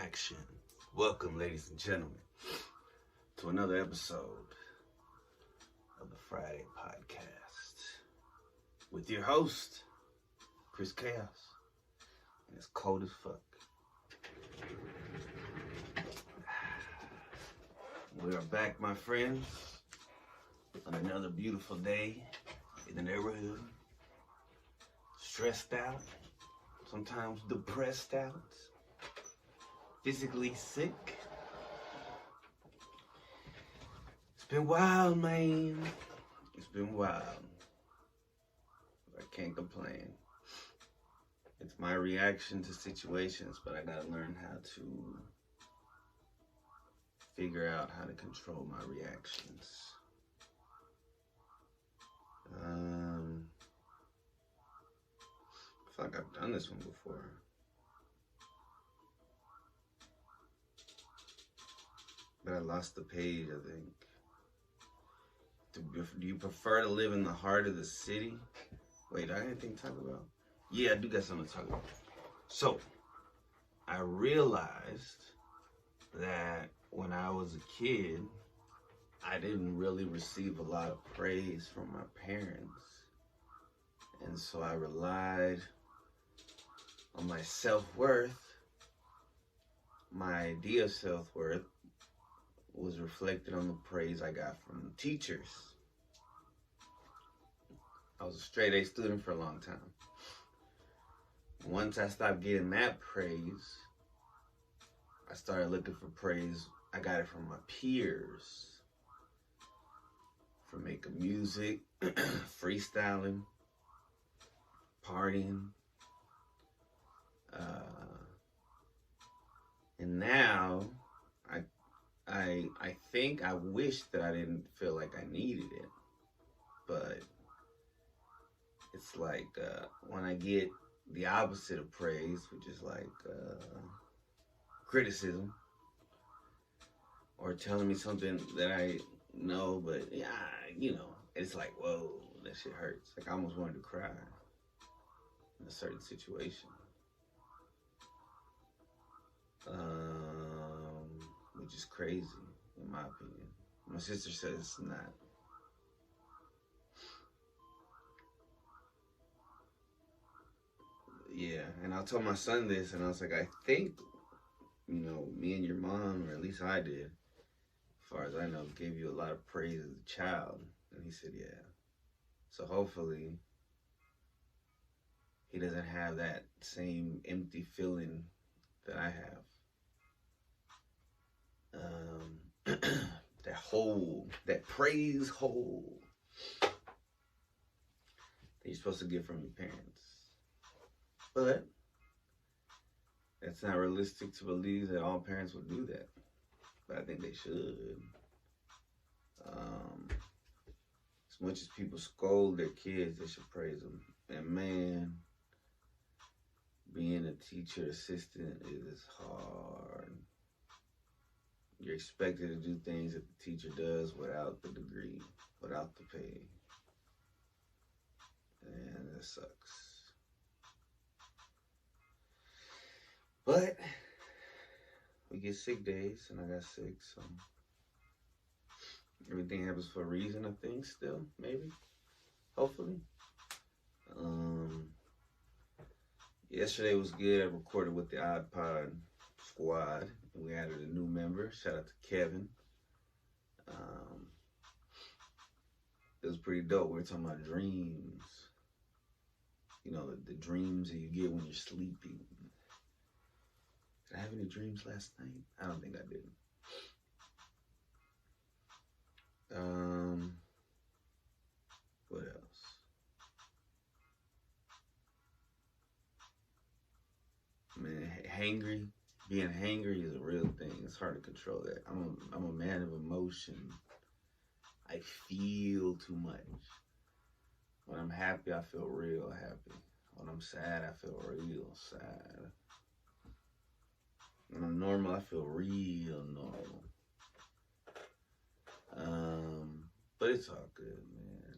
Action. Welcome, ladies and gentlemen, to another episode of the Friday Podcast with your host, Chris Chaos. And it's cold as fuck. We are back, my friends, on another beautiful day in the neighborhood. Stressed out, sometimes depressed out, physically sick. It's been wild, man. It's been wild. I can't complain. It's my reaction to situations, but I gotta learn how to figure out how to control my reactions. I feel like I've done this one before. But I lost the page, I think. Do you prefer to live in the heart of the city? Wait, I got anything to talk about? Yeah, I do got something to talk about. So, I realized that when I was a kid, I didn't really receive a lot of praise from my parents. And so I relied on my self-worth. My idea of self-worth was reflected on the praise I got from teachers. I was a straight A student for a long time. Once I stopped getting that praise, I started looking for praise. I got it from my peers, for making music, freestyling, partying. And now, I think I wish that I didn't feel like I needed it, but it's like when I get the opposite of praise, which is like criticism or telling me something that I know, but yeah, it's like, whoa, that shit hurts. Like I almost wanted to cry in a certain situation. Which is crazy, in my opinion. My sister says it's not. Yeah, and I told my son this, and I was like, I think, me and your mom, or at least I did, as far as I know, gave you a lot of praise as a child. And he said, yeah. So hopefully, he doesn't have that same empty feeling that I have. That hole, that praise hole that you're supposed to get from your parents. But it's not realistic to believe that all parents would do that. But I think they should. As much as people scold their kids, they should praise them. And man, being a teacher assistant is hard. You're expected to do things that the teacher does without the degree, without the pay. And that sucks. But we get sick days, and I got sick, so everything happens for a reason, I think, still, maybe, hopefully. Yesterday was good. I recorded with the Odd Pod squad, and we added a new member. Shout out to Kevin. It was pretty dope. We were talking about dreams. The dreams that you get when you're sleeping. Did I have any dreams last night? I don't think I did. What else? Man, being hangry is a real thing. It's hard to control that. I'm a man of emotion. I feel too much. When I'm happy, I feel real happy. When I'm sad, I feel real sad. When I'm normal, I feel real normal. But it's all good, man.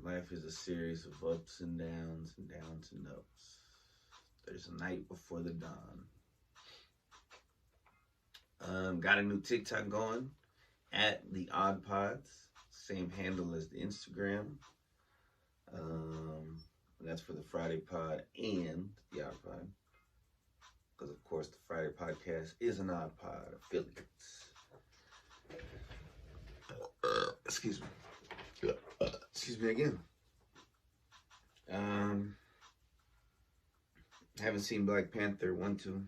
Life is a series of ups and downs and ups. There's a night before the dawn. Got a new TikTok going at the Odd Pods. Same handle as the Instagram. That's for the Friday Pod and the Odd Pod. Because, of course, the Friday Podcast is an Odd Pod affiliate. Excuse me. Excuse me again. Haven't seen Black Panther 1, 2.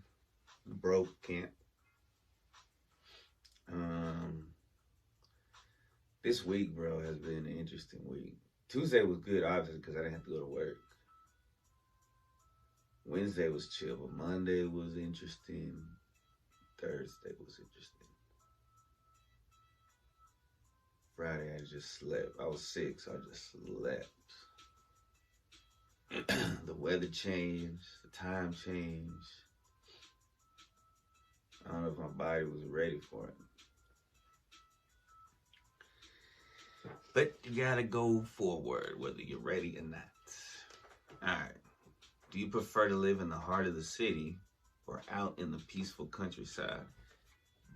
Broke, can't. This week, bro, has been an interesting week. Tuesday was good, obviously, because I didn't have to go to work. Wednesday was chill, but Monday was interesting. Thursday was interesting. Friday, I just slept. I was sick, so I just slept. The weather changed. The time changed. I don't know if my body was ready for it. But you gotta go forward, whether you're ready or not. Alright. Do you prefer to live in the heart of the city or out in the peaceful countryside?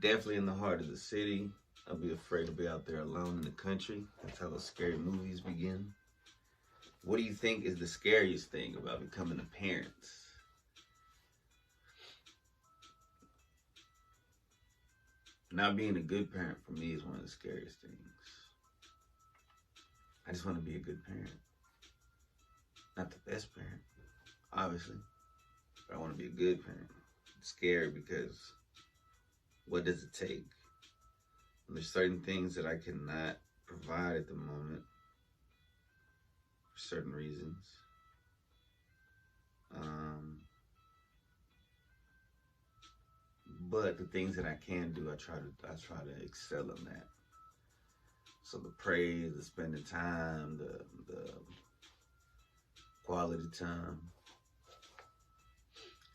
Definitely in the heart of the city. I'll be afraid to be out there alone in the country. That's how those scary movies begin. What do you think is the scariest thing about becoming a parent? Not being a good parent for me is one of the scariest things. I just want to be a good parent. Not the best parent, obviously. But I want to be a good parent. I'm scared because what does it take? And there's certain things that I cannot provide at the moment for certain reasons. But the things that I can do, I try to excel in that. So the praise, the spending time, the quality time,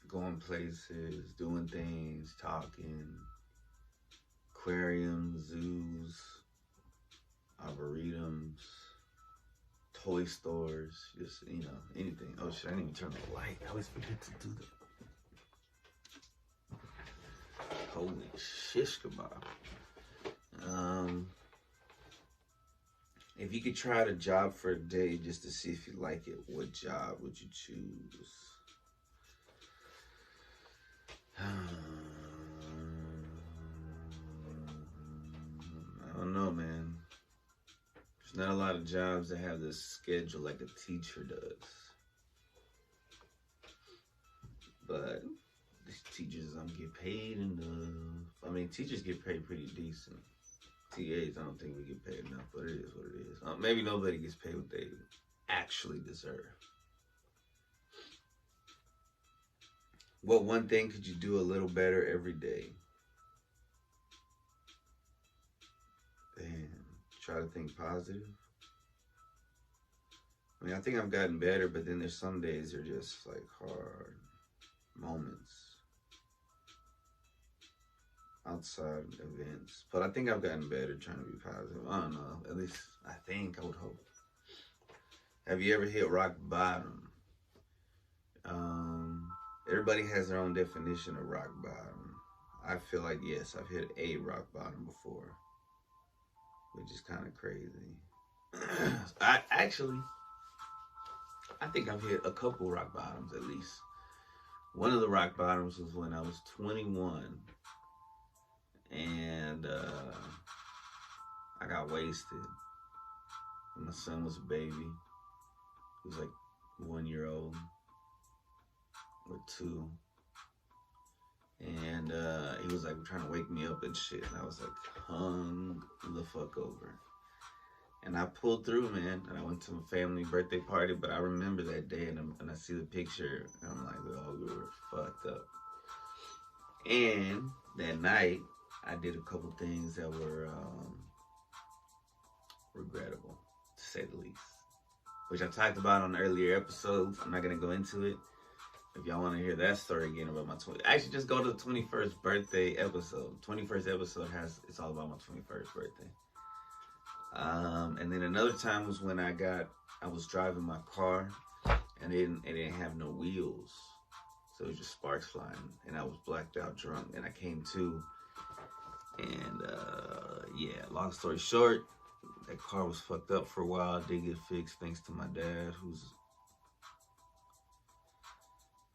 going places, doing things, talking, aquariums, zoos, arboretums, toy stores, just, anything. Oh shit, I didn't even turn the light. I always forget to do that. Holy shish kebab. If you could try a job for a day just to see if you like it, what job would you choose? I don't know, man. There's not a lot of jobs that have this schedule like a teacher does. But these teachers don't get paid enough. I mean, teachers get paid pretty decent. TAs, I don't think we get paid enough, but it is what it is. Maybe nobody gets paid what they actually deserve. What one thing could you do a little better every day? And try to think positive. I mean, I think I've gotten better, but then there's some days that are just like hard moments. Outside events. But I think I've gotten better trying to be positive. I don't know. At least I think, I would hope. Have you ever hit rock bottom? Everybody has their own definition of rock bottom. I feel like, yes, I've hit a rock bottom before. Which is kind of crazy. I think I've hit a couple rock bottoms at least. One of the rock bottoms was when I was 21. And I got wasted. My son was a baby. He was like 1 year old or 2. And he was like trying to wake me up and shit. And I was like hung the fuck over. And I pulled through, man. And I went to a family birthday party. But I remember that day and I see the picture. And I'm like, oh, we were fucked up. And that night, I did a couple things that were regrettable, to say the least. Which I talked about on earlier episodes. I'm not going to go into it. If y'all want to hear that story again about my 20th. Actually, just go to the 21st birthday episode. 21st episode it's all about my 21st birthday. And then another time was when I was driving my car and it didn't have no wheels. So it was just sparks flying. And I was blacked out drunk. And I came to. And yeah, long story short, that car was fucked up for a while. Did get fixed thanks to my dad, who's,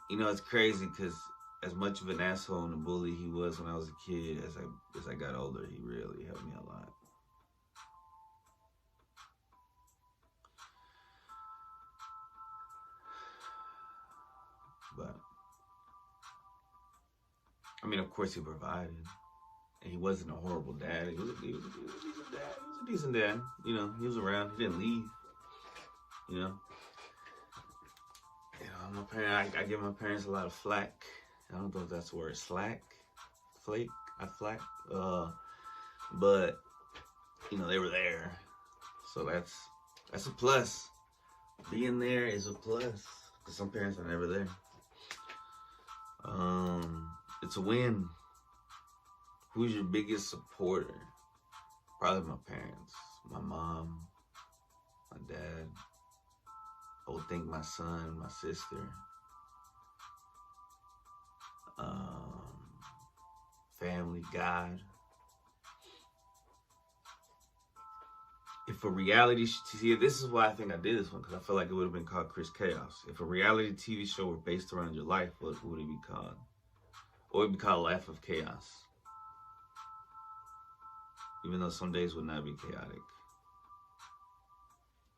you know, it's crazy because as much of an asshole and a bully he was when I was a kid, as I got older, he really helped me a lot. But I mean, of course, he provided, and he wasn't a horrible dad. He was a decent dad. He was a decent dad. You know, he was around. He didn't leave. You know, my parents. I give my parents a lot of flack. I don't know if that's the word, slack, flake. I flack. But you know, they were there, so that's a plus. Being there is a plus because some parents are never there. It's a win. Who's your biggest supporter? Probably my parents, my mom, my dad. I would think my son, my sister. Family, God. If a reality, see, this is why I think I did this one, because I feel like it would have been called Chris Chaos. If a reality TV show were based around your life, what would it be called? Or it would be called Life of Chaos. Even though some days would not be chaotic.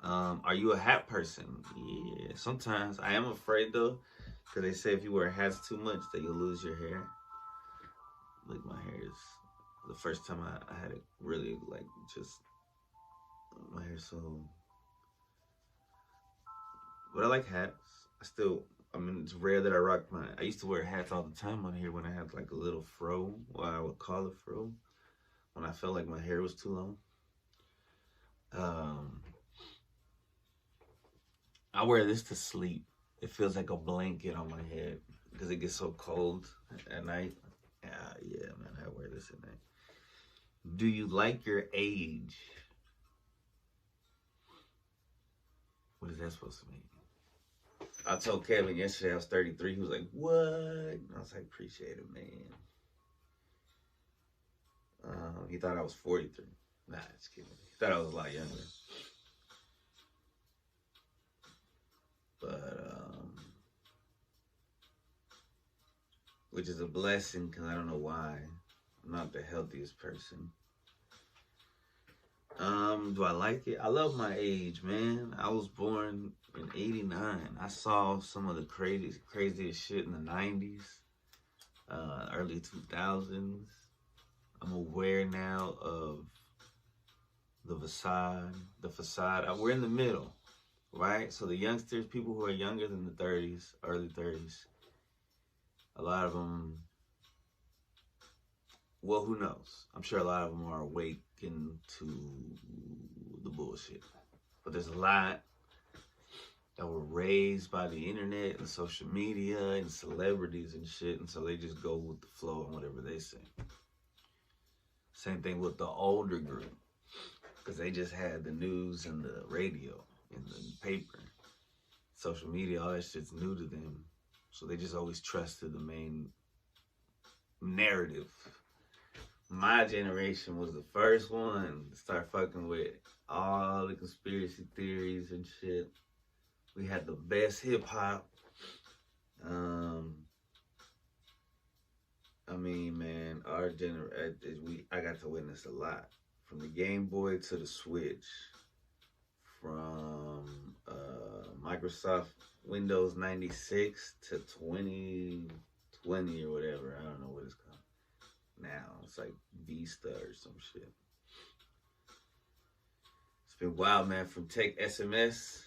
Are you a hat person? Yeah, sometimes. I am afraid though, because they say if you wear hats too much that you'll lose your hair. Like my hair is, the first time I had it really like just, my hair so, but I like hats. I mean, it's rare that I rock I used to wear hats all the time on here when I had like a little fro, or I would call it fro, when I felt like my hair was too long. I wear this to sleep. It feels like a blanket on my head because it gets so cold at night. Yeah, man, I wear this at night. Do you like your age? What is that supposed to mean? I told Kevin yesterday I was 33. He was like, what? And I was like, appreciate it, man. He thought I was 43. Nah, just kidding. He thought I was a lot younger. But, which is a blessing because I don't know why. I'm not the healthiest person. Do I like it? I love my age, man. I was born in 89. I saw some of the craziest shit in the 90s, early 2000s. I'm aware now of the facade. We're in the middle, right? So the youngsters, people who are younger than the 30s, early 30s, a lot of them, well, who knows? I'm sure a lot of them are awakened to the bullshit. But there's a lot that were raised by the internet and social media and celebrities and shit, and so they just go with the flow and whatever they say. Same thing with the older group, because they just had the news and the radio and the paper. Social media, all that shit's new to them. So they just always trusted the main narrative. My generation was the first one to start fucking with all the conspiracy theories and shit. We had the best hip hop. I mean, man, our generation, I got to witness a lot. From the Game Boy to the Switch. From Microsoft Windows 96 to 2020 or whatever. I don't know what it's called now. It's like Vista or some shit. It's been wild, man. From tech SMS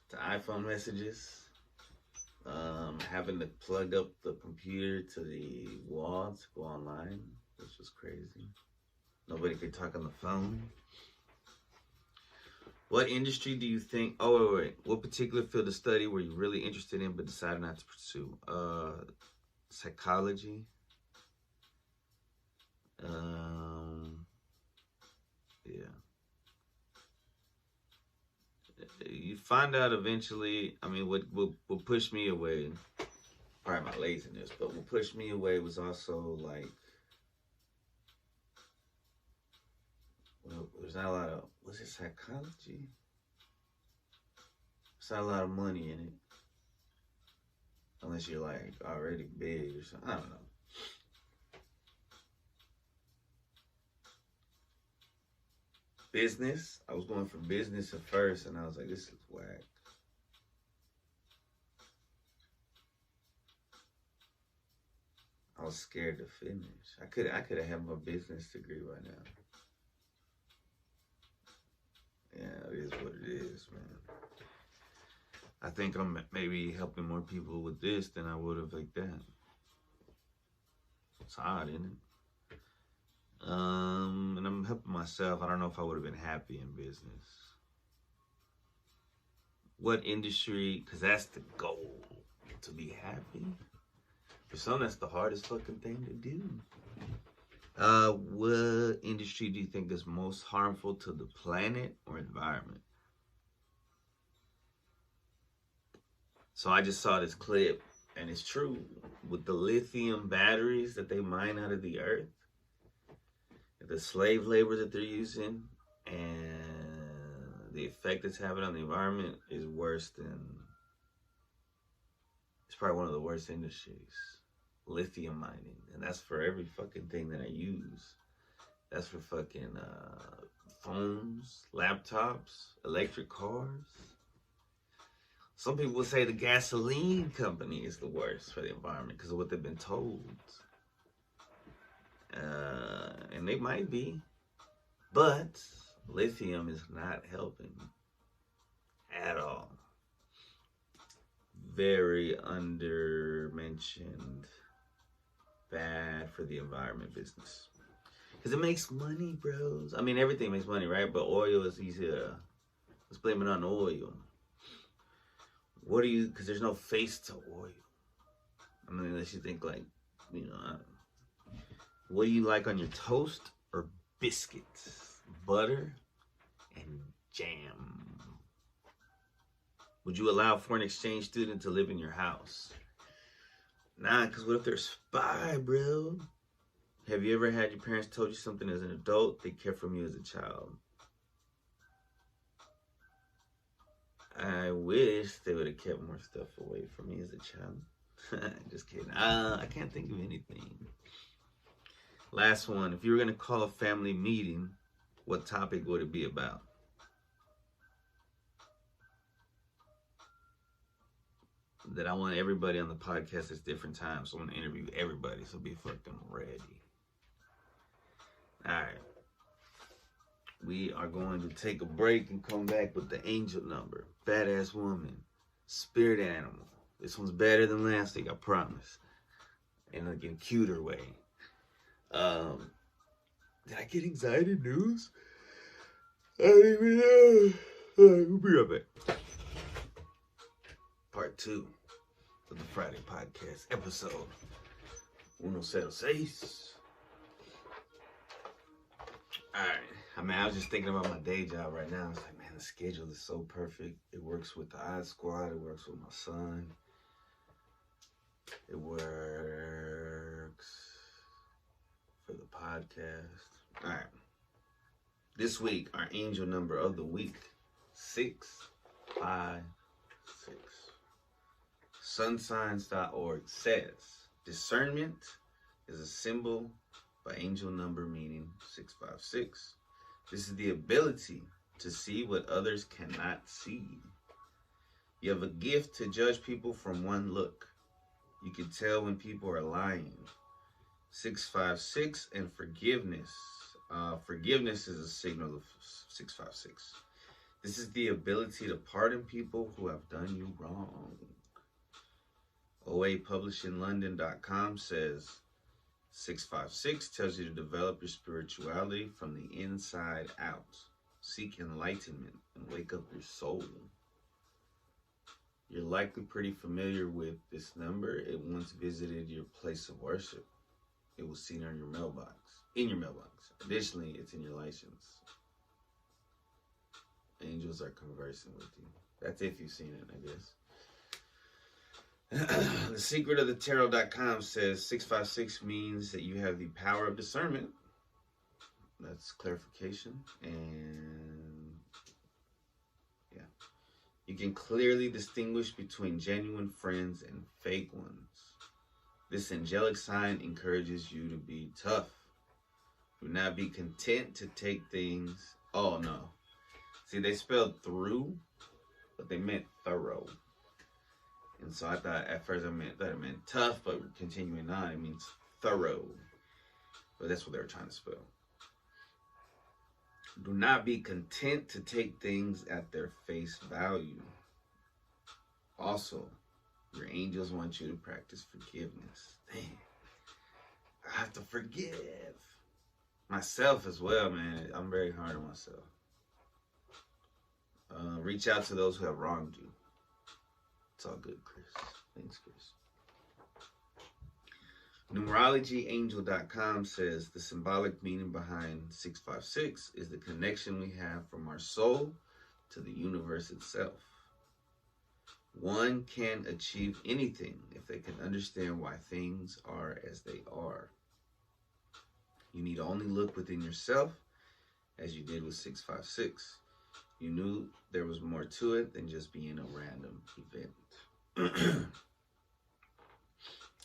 to iPhone messages. Having to plug up the computer to the wall to go online, which was crazy. Nobody could talk on the phone. What industry do you think, wait. What particular field of study were you really interested in but decided not to pursue? Psychology. Yeah. You find out eventually. I mean, what pushed me away, probably my laziness, but what pushed me away was also like well, there's not a lot of, what's it, psychology? There's not a lot of money in it. Unless you're like already big or something. I don't know. Business. I was going for business at first and I was like, this is whack. I was scared to finish. I could have had my business degree right now. Yeah, it is what it is, man. I think I'm maybe helping more people with this than I would have like that. It's odd, isn't it? And I'm helping myself. I don't know if I would have been happy in business. What industry? Because that's the goal, to be happy. For some, that's the hardest fucking thing to do. What industry do you think is most harmful to the planet or environment? So I just saw this clip, and it's true. With the lithium batteries that they mine out of the earth, the slave labor that they're using, and the effect it's having on the environment is worse than, it's probably one of the worst industries. Lithium mining. And that's for every fucking thing that I use. That's for fucking phones, laptops, electric cars. Some people would say the gasoline company is the worst for the environment because of what they've been told. And they might be. But lithium is not helping at all. Very under-mentioned. Bad for the environment business. Because it makes money, bros. I mean, everything makes money, right? But oil is easy to... Let's blame it on oil. What do you... Because there's no face to oil. I mean, unless you think like, you know... I don't know. What do you like on your toast or biscuits? Butter and jam. Would you allow a foreign exchange student to live in your house? Nah, because what if they're a spy, bro? Have you ever had your parents told you something as an adult they kept from you as a child? I wish they would have kept more stuff away from me as a child. Just kidding. I can't think of anything. Last one. If you were going to call a family meeting, what topic would it be about? That I want everybody on the podcast at different times. So I want to interview everybody. So be fucking ready. Alright. We are going to take a break and come back with the angel number. Badass woman. Spirit animal. This one's better than last week, I promise. In like a cuter way. Did I get anxiety news? I don't even know. Alright, we'll be right back. Part 2 of the Friday podcast, episode 106. Alright, I mean, I was just thinking about my day job right now. It's like, man, the schedule is so perfect. It works with the Odd Squad. It works with my son. It works for the podcast. Alright. This week, our angel number of the week, 656. Sunsigns.org says, discernment is a symbol by angel number meaning 656. This is the ability to see what others cannot see. You have a gift to judge people from one look. You can tell when people are lying. 656 and forgiveness. Forgiveness is a signal of 656. This is the ability to pardon people who have done you wrong. OAPublishingLondon.com says 656 tells you to develop your spirituality from the inside out. Seek enlightenment and wake up your soul. You're likely pretty familiar with this number. It once visited your place of worship. It was seen on your mailbox. In your mailbox. Additionally, it's in your license. Angels are conversing with you. That's if you've seen it, I guess. The secret of the tarot.com says 656 means that you have the power of discernment. That's clarification. And yeah, you can clearly distinguish between genuine friends and fake ones. This angelic sign encourages you to be tough. Do not be content to take things. Oh no. See, they spelled through, but they meant thorough. And so I thought at first that it meant tough, but continuing on, it means thorough. But that's what they were trying to spell. Do not be content to take things at their face value. Also, your angels want you to practice forgiveness. Damn. I have to forgive myself as well, man. I'm very hard on myself. Reach out to those who have wronged you. It's all good, Chris. Thanks, Chris. NumerologyAngel.com says the symbolic meaning behind 656 is the connection we have from our soul to the universe itself. One can achieve anything if they can understand why things are as they are. You need only look within yourself, as you did with 656. You knew there was more to it than just being a random event.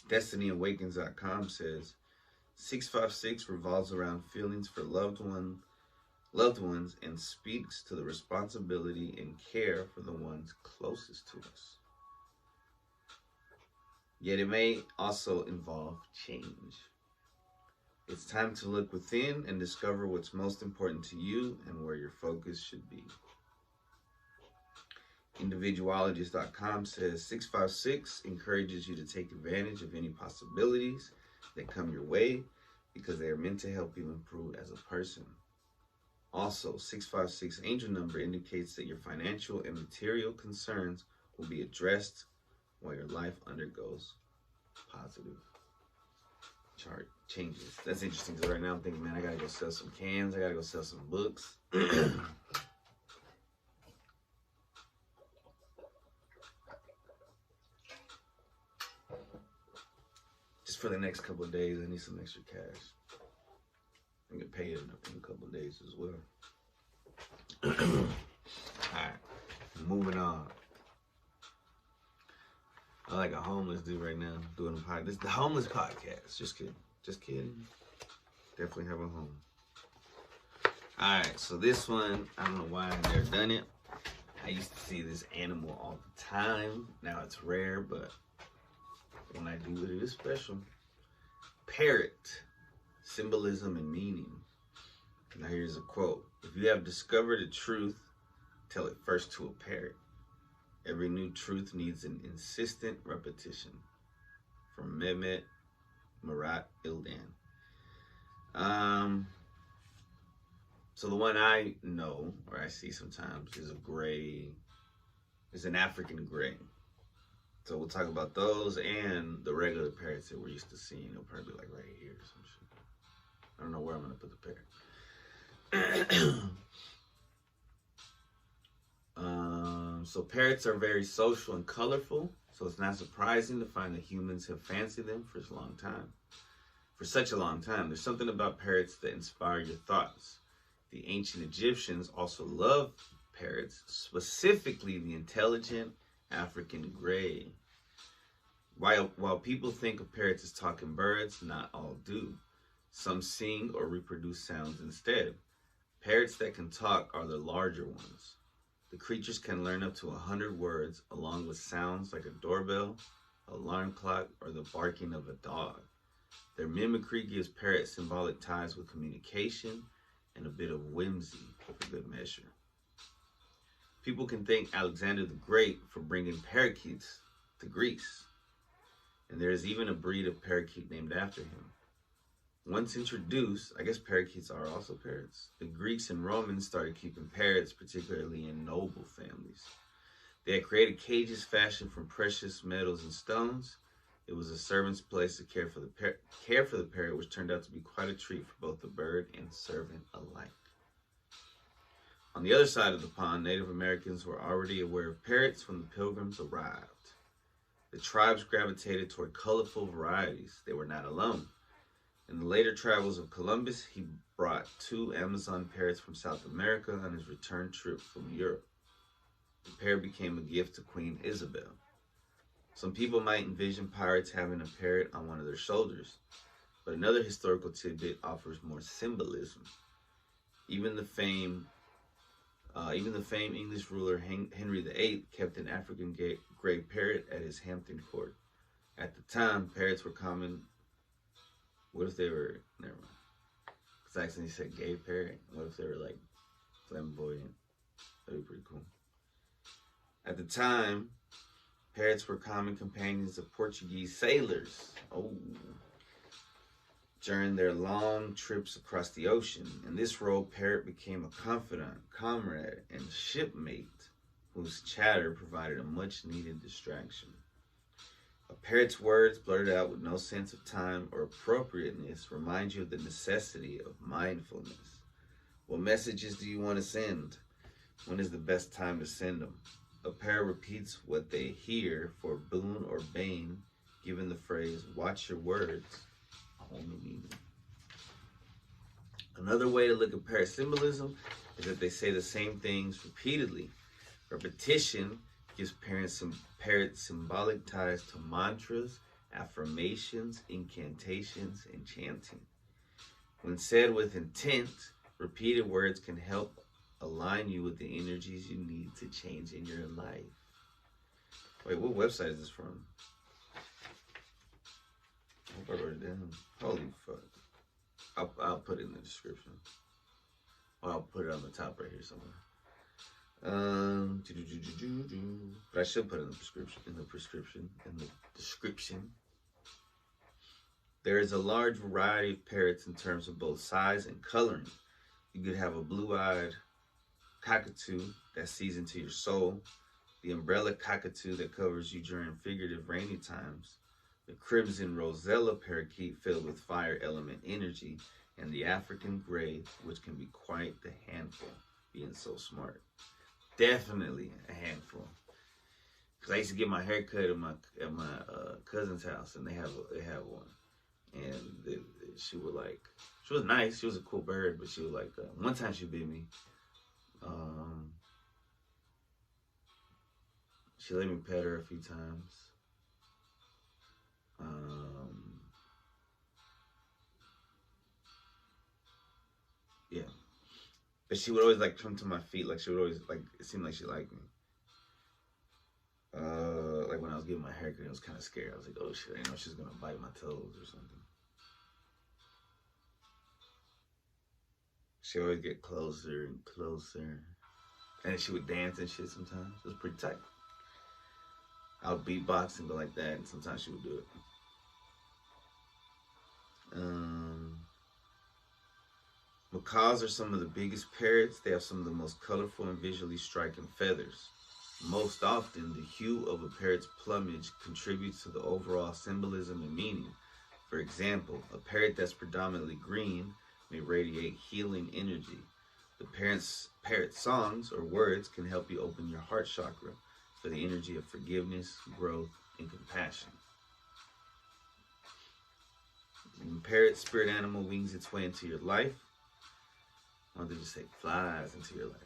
DestinyAwakens.com says 656 revolves around feelings for loved ones and speaks to the responsibility and care for the ones closest to us. Yet it may also involve change. It's time to look within and discover what's most important to you and where your focus should be. Individuologist.com says 656 encourages you to take advantage of any possibilities that come your way because they are meant to help you improve as a person. Also, 656 angel number indicates that your financial and material concerns will be addressed while your life undergoes positive chart changes. That's interesting because right now I'm thinking, man, I gotta go sell some cans. I gotta go sell some books. Just for the next couple of days, I need some extra cash. I get paid in a couple of days as well. Alright, moving on. I like a homeless dude right now doing a podcast. This is the homeless podcast. Just kidding. Just kidding. Definitely have a home. Alright, so this one, I don't know why I've never done it. I used to see this animal all the time. Now it's rare, but when I do it, it is special. Parrot. Symbolism and meaning. Now here's a quote. If you have discovered a truth, tell it first to a parrot. Every new truth needs an insistent repetition. From Mehmet Murat Ildan. So the one I know, or I see sometimes, is a gray, is an African gray. So we'll talk about those and the regular parrots that we're used to seeing. They'll probably be like right here or some shit. I don't know where I'm gonna put the parrot. So parrots are very social and colorful, so it's not surprising to find that humans have fancied them for a long time. For such a long time, there's something about parrots that inspire your thoughts. The ancient Egyptians also loved parrots, specifically the intelligent African gray. While people think of parrots as talking birds, not all do. Some sing or reproduce sounds instead. Parrots that can talk are the larger ones. The creatures can learn up to 100 words, along with sounds like a doorbell, alarm clock, or the barking of a dog. Their mimicry gives parrots symbolic ties with communication and a bit of whimsy for good measure. People can thank Alexander the Great for bringing parakeets to Greece, and there is even a breed of parakeet named after him. Once introduced, I guess parakeets are also parrots. The Greeks and Romans started keeping parrots, particularly in noble families. They had created cages fashioned from precious metals and stones. It was a servant's place to care for the parrot, which turned out to be quite a treat for both the bird and servant alike. On the other side of the pond, Native Americans were already aware of parrots when the Pilgrims arrived. The tribes gravitated toward colorful varieties. They were not alone. In the later travels of Columbus, he brought 2 Amazon parrots from South America on his return trip from Europe. The parrot became a gift to Queen Isabel. Some people might envision pirates having a parrot on one of their shoulders, but another historical tidbit offers more symbolism. Even the famed English ruler Henry VIII kept an African gray parrot at his Hampton court. At the time, parrots were common. What if they were, never mind. Because I accidentally said gay parrot. What if they were like flamboyant? That'd be pretty cool. At the time, parrots were common companions of Portuguese sailors. Oh. During their long trips across the ocean. In this role, parrot became a confidant, comrade, and shipmate whose chatter provided a much-needed distraction. A parrot's words, blurted out with no sense of time or appropriateness, remind you of the necessity of mindfulness. What messages do you want to send? When is the best time to send them? A parrot repeats what they hear for boon or bane, given the phrase, watch your words. Only meaning. Another way to look at parrot symbolism is that they say the same things repeatedly. Repetition gives parrots symbolic ties to mantras, affirmations, incantations, and chanting. When said with intent, repeated words can help align you with the energies you need to change in your life. Wait, what website is this from? I hope I wrote it down. Holy fuck. I'll put it in the description. Or I'll put it on the top right here somewhere. But I should put it in the description. There is a large variety of parrots in terms of both size and coloring. You could have a blue-eyed cockatoo that sees into your soul, the umbrella cockatoo that covers you during figurative rainy times, the crimson rosella parakeet filled with fire element energy, and the African gray, which can be quite the handful, being so smart. Definitely a handful. Cause I used to get my hair cut at my cousin's house, and they have one, and she was nice. She was a cool bird, but she was like, one time she bit me. She let me pet her a few times. Yeah. But she would always like come to my feet, like she would always like, it seemed like she liked me. Like when I was getting my haircut, I was kind of scared. I was like, oh shit, I know she's gonna bite my toes or something. She would always get closer and closer. And she would dance and shit sometimes. It was pretty tight. I would beatbox and go like that, and sometimes she would do it. Macaws are some of the biggest parrots. They have some of the most colorful and visually striking feathers. Most often, the hue of a parrot's plumage contributes to the overall symbolism and meaning. For example, a parrot that's predominantly green may radiate healing energy. The parrot songs or words can help you open your heart chakra for the energy of forgiveness, growth, and compassion. When parrot spirit animal wings its way into your life, I wanted to say flies into your life.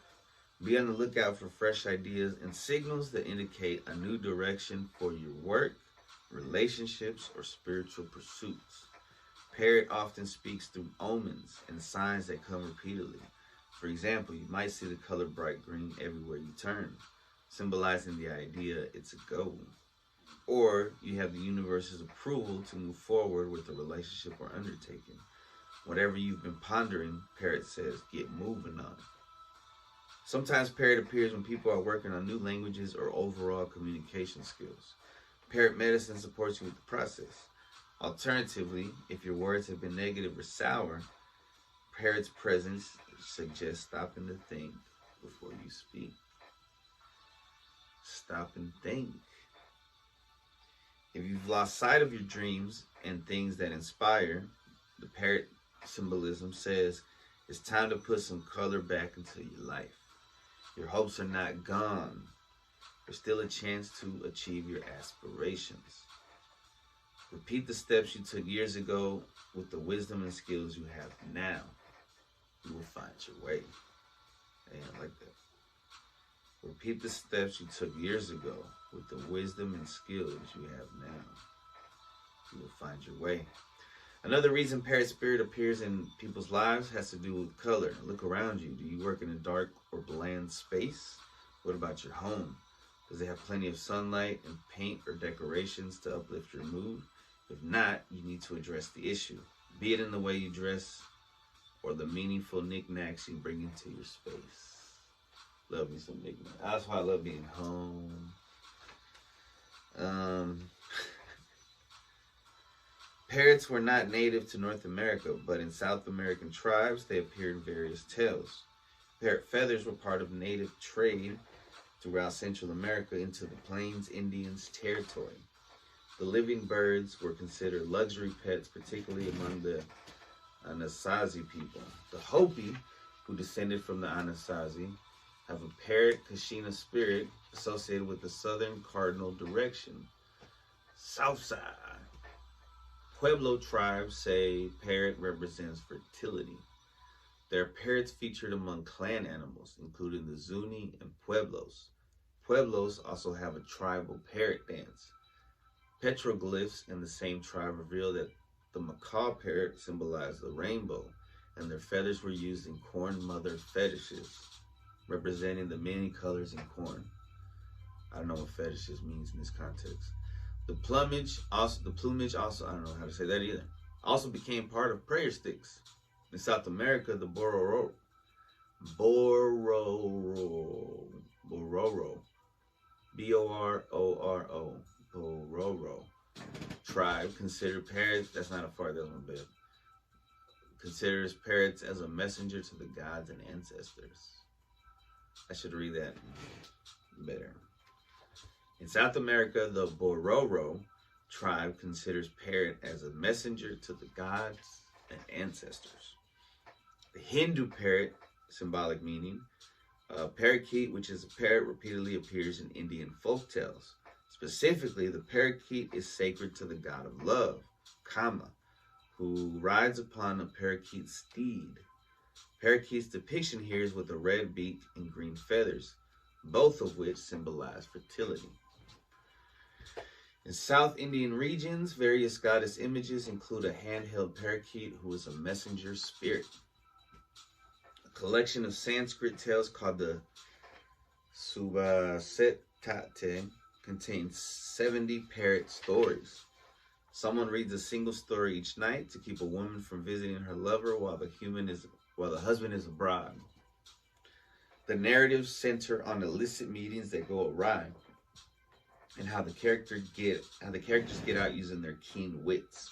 Be on the lookout for fresh ideas and signals that indicate a new direction for your work, relationships, or spiritual pursuits. Parrot often speaks through omens and signs that come repeatedly. For example, you might see the color bright green everywhere you turn, symbolizing the idea it's a go. Or you have the universe's approval to move forward with a relationship or undertaking. Whatever you've been pondering, parrot says, get moving on. Sometimes parrot appears when people are working on new languages or overall communication skills. Parrot medicine supports you with the process. Alternatively, if your words have been negative or sour, parrot's presence suggests stopping to think before you speak. Stop and think. If you've lost sight of your dreams and things that inspire, the parrot symbolism says it's time to put some color back into your life. Your hopes are not gone. There's still a chance to achieve your aspirations. Repeat the steps you took years ago with the wisdom and skills you have now. You will find your way. Hey, I like that. Repeat the steps you took years ago with the wisdom and skills you have now. You will find your way. Another reason parrot spirit appears in people's lives has to do with color. Look around you. Do you work in a dark or bland space? What about your home? Does it have plenty of sunlight and paint or decorations to uplift your mood? If not, you need to address the issue. Be it in the way you dress or the meaningful knickknacks you bring into your space. Love me some knickknacks. That's why I love being home. Parrots were not native to North America, but in South American tribes, they appear in various tales. Parrot feathers were part of native trade throughout Central America into the Plains Indians' territory. The living birds were considered luxury pets, particularly among the Anasazi people. The Hopi, who descended from the Anasazi, have a parrot Kashina spirit associated with the southern cardinal direction, south side. Pueblo tribes say parrot represents fertility. There are parrots featured among clan animals, including the Zuni and Pueblos. Pueblos also have a tribal parrot dance. Petroglyphs in the same tribe reveal that the macaw parrot symbolized the rainbow, and their feathers were used in corn mother fetishes, representing the many colors in corn. I don't know what fetishes means in this context. The plumage also, I don't know how to say that either, also became part of prayer sticks. In South America, the Bororo, B-O-R-O-R-O, Bororo tribe considered parrots, that's not a fart, that's one bit, considers parrots as a messenger to the gods and ancestors. I should read that better. In South America, the Bororo tribe considers parrot as a messenger to the gods and ancestors. The Hindu parrot, symbolic meaning, parakeet, which is a parrot, repeatedly appears in Indian folktales. Specifically, the parakeet is sacred to the god of love, Kama, who rides upon a parakeet steed. Parakeet's depiction here is with a red beak and green feathers, both of which symbolize fertility. In South Indian regions, various goddess images include a handheld parakeet who is a messenger spirit. A collection of Sanskrit tales called the Subhasetate contains 70 parrot stories. Someone reads a single story each night to keep a woman from visiting her lover while the husband is abroad. The narratives center on illicit meetings that go awry, and how the characters get out using their keen wits.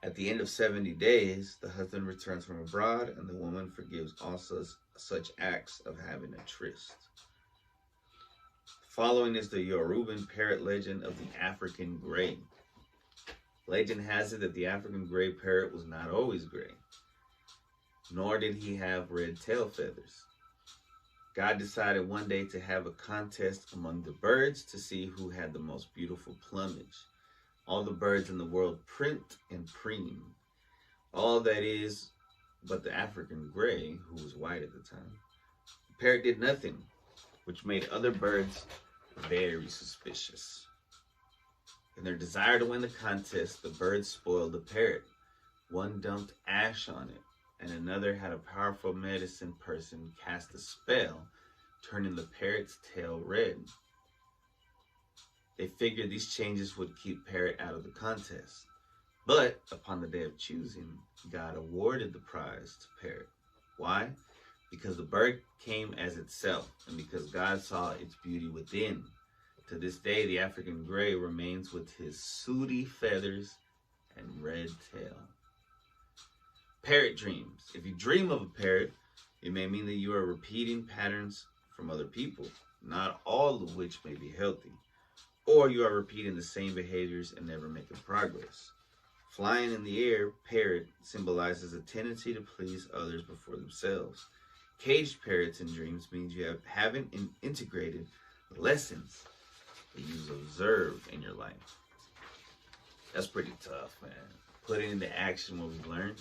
At the end of 70 days, the husband returns from abroad, and the woman forgives also such acts of having a tryst. Following is the Yoruban parrot legend of the African gray. Legend has it that the African gray parrot was not always gray, nor did he have red tail feathers. God decided one day to have a contest among the birds to see who had the most beautiful plumage. All the birds in the world primped and preened. All that is, but the African gray, who was white at the time. The parrot did nothing, which made other birds very suspicious. In their desire to win the contest, the birds spoiled the parrot. One dumped ash on it, and another had a powerful medicine person cast a spell, turning the parrot's tail red. They figured these changes would keep parrot out of the contest. But upon the day of choosing, God awarded the prize to parrot. Why? Because the bird came as itself, and because God saw its beauty within. To this day, the African gray remains with his sooty feathers and red tail. Parrot dreams. If you dream of a parrot, it may mean that you are repeating patterns from other people, not all of which may be healthy, or you are repeating the same behaviors and never making progress. Flying in the air, parrot symbolizes a tendency to please others before themselves. Caged parrots in dreams means you haven't integrated lessons that you've observed in your life. That's pretty tough, man. Putting into action what we've learned.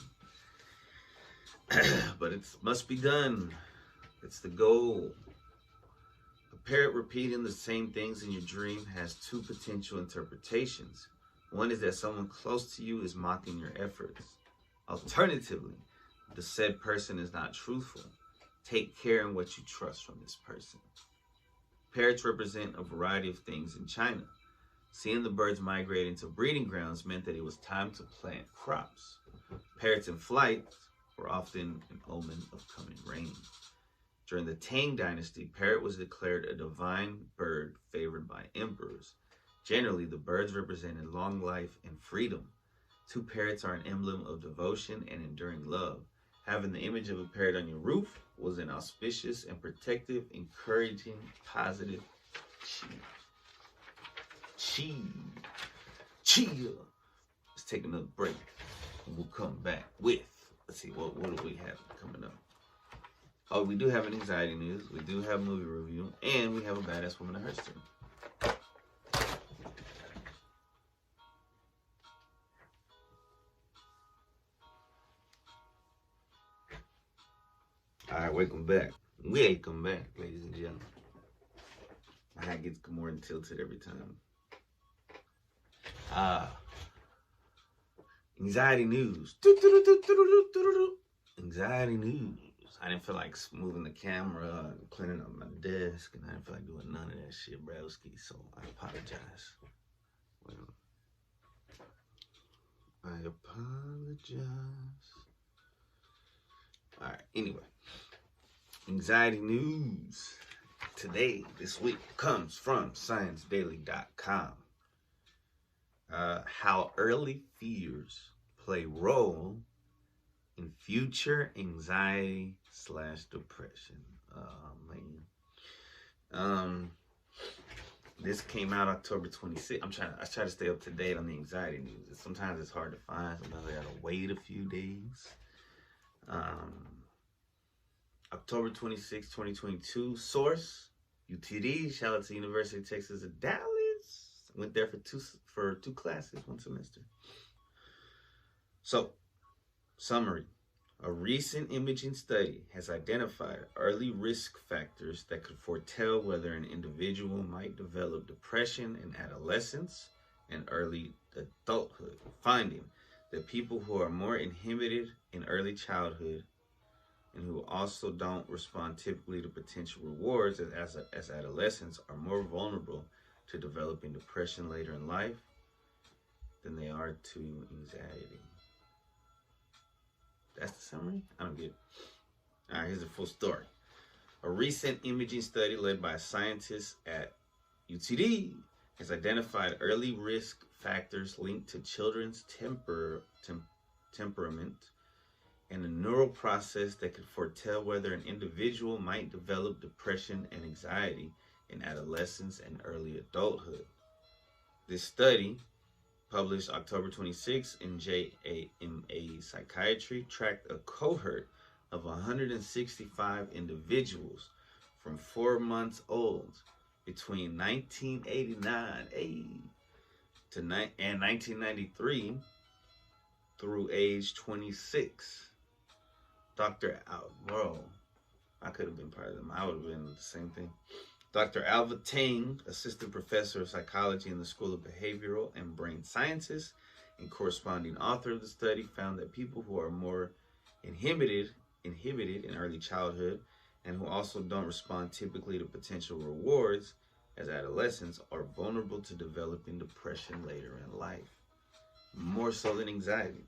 But it must be done. It's the goal. A parrot repeating the same things in your dream has two potential interpretations. One is that someone close to you is mocking your efforts. Alternatively, the said person is not truthful. Take care in what you trust from this person. Parrots represent a variety of things in China. Seeing the birds migrating to breeding grounds meant that it was time to plant crops. Parrots in flight were often an omen of coming rain. During the Tang dynasty, parrot was declared a divine bird favored by emperors. Generally, the birds represented long life and freedom. Two parrots are an emblem of devotion and enduring love. Having the image of a parrot on your roof was an auspicious and protective, encouraging, positive chill. Let's take another break and we'll come back with, let's see, what do we have coming up? Oh, we do have an anxiety news, we do have a movie review, and we have a badass woman in her turn. Alright, welcome back. Welcome back, ladies and gentlemen. My hat gets more than tilted every time. Anxiety news. Anxiety news. I didn't feel like moving the camera and cleaning up my desk, and I didn't feel like doing none of that shit, broski, so I apologize. Well, I apologize. Alright, anyway. Anxiety news today, this week, comes from ScienceDaily.com. How early fears play role in future anxiety / depression. Man. This came out October 26th. I try to stay up to date on the anxiety news. Sometimes it's hard to find. Sometimes I gotta wait a few days. October 26, 2022. Source, UTD. Shout out to University of Texas at Dallas. Went there for two classes, one semester. So, summary. A recent imaging study has identified early risk factors that could foretell whether an individual might develop depression in adolescence and early adulthood, finding that people who are more inhibited in early childhood and who also don't respond typically to potential rewards as adolescents are more vulnerable to developing depression later in life than they are to anxiety. That's the summary? I don't get it. All right, here's the full story. A recent imaging study led by scientists at UTD has identified early risk factors linked to children's temperament and a neural process that could foretell whether an individual might develop depression and anxiety in adolescence and early adulthood. This study, published October 26 in JAMA Psychiatry, tracked a cohort of 165 individuals from 4 months old between 1989 and 1993 through age 26. I could have been part of them. I would have been the same thing. Dr. Alva Tang, assistant professor of psychology in the School of Behavioral and Brain Sciences and corresponding author of the study, found that people who are more inhibited in early childhood and who also don't respond typically to potential rewards as adolescents are vulnerable to developing depression later in life, more so than anxiety.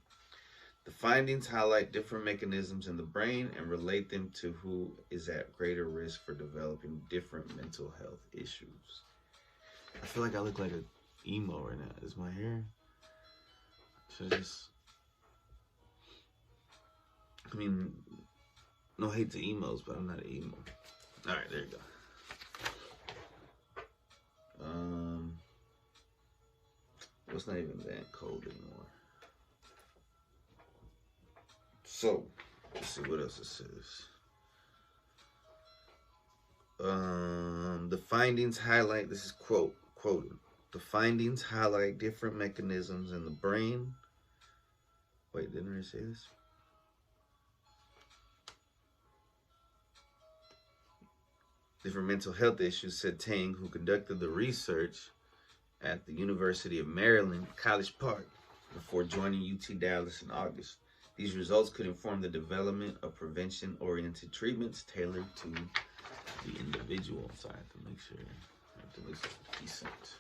The findings highlight different mechanisms in the brain and relate them to who is at greater risk for developing different mental health issues. I feel like I look like an emo right now. Is my hair? Should I just... I mean, no hate to emos, but I'm not an emo. Alright, there you go. Well, it's not even that cold anymore. So, let's see what else it says. The findings highlight, this is quoted, The findings highlight different mechanisms in the brain. Wait, didn't I say this? Different mental health issues, said Tang, who conducted the research at the University of Maryland, College Park, before joining UT Dallas in August. These results could inform the development of prevention-oriented treatments tailored to the individual. So I have to make sure it looks decent.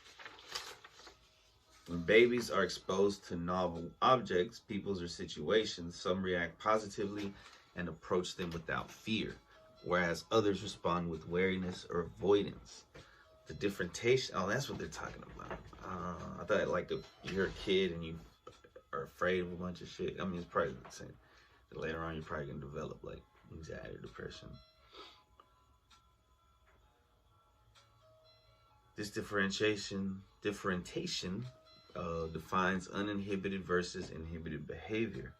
When babies are exposed to novel objects, peoples, or situations, some react positively and approach them without fear, whereas others respond with wariness or avoidance. The differentiation, oh, that's what they're talking about. I thought, like, if you're a kid and you are afraid of a bunch of shit, I mean, it's probably the same. Later on, you're probably going to develop, like, anxiety or depression. This differentiation defines uninhibited versus inhibited behavior.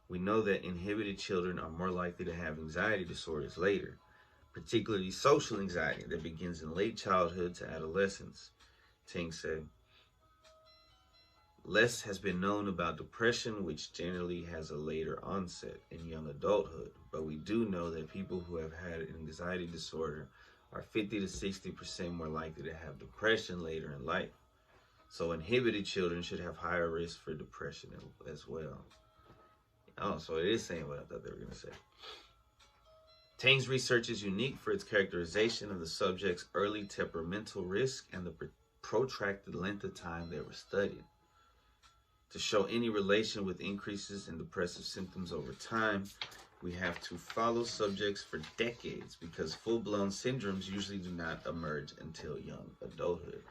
We know that inhibited children are more likely to have anxiety disorders later, particularly social anxiety that begins in late childhood to adolescence. Ting said, less has been known about depression, which generally has a later onset in young adulthood, but we do know that people who have had an anxiety disorder are 50 to 60% more likely to have depression later in life. So inhibited children should have higher risk for depression as well. Oh, so it is saying what I thought they were going to say. Tang's research is unique for its characterization of the subject's early temperamental risk and the protracted length of time they were studied. To show any relation with increases in depressive symptoms over time, we have to follow subjects for decades because full-blown syndromes usually do not emerge until young adulthood.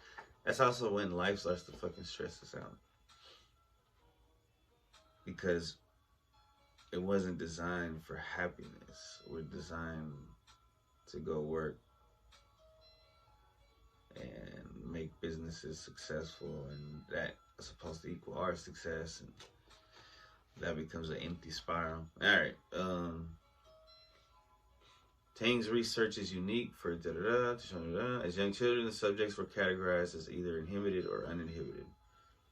That's also when life starts to fucking stress us out. Because it wasn't designed for happiness. We're designed to go work and make businesses successful, and that is supposed to equal our success, and that becomes an empty spiral. All right. Tang's research is unique for as young children, the subjects were categorized as either inhibited or uninhibited.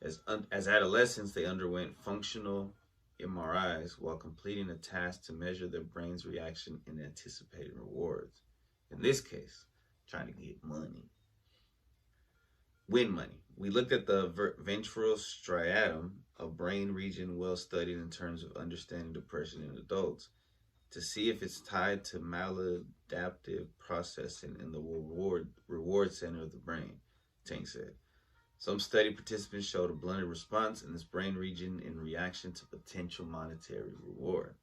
As adolescents, they underwent functional MRIs while completing a task to measure their brain's reaction in anticipated rewards. In this case, trying to get money. Win money. We looked at the ventral striatum, a brain region well studied in terms of understanding depression in adults, to see if it's tied to maladaptive processing in the reward center of the brain, Tang said. Some study participants showed a blunted response in this brain region in reaction to potential monetary reward.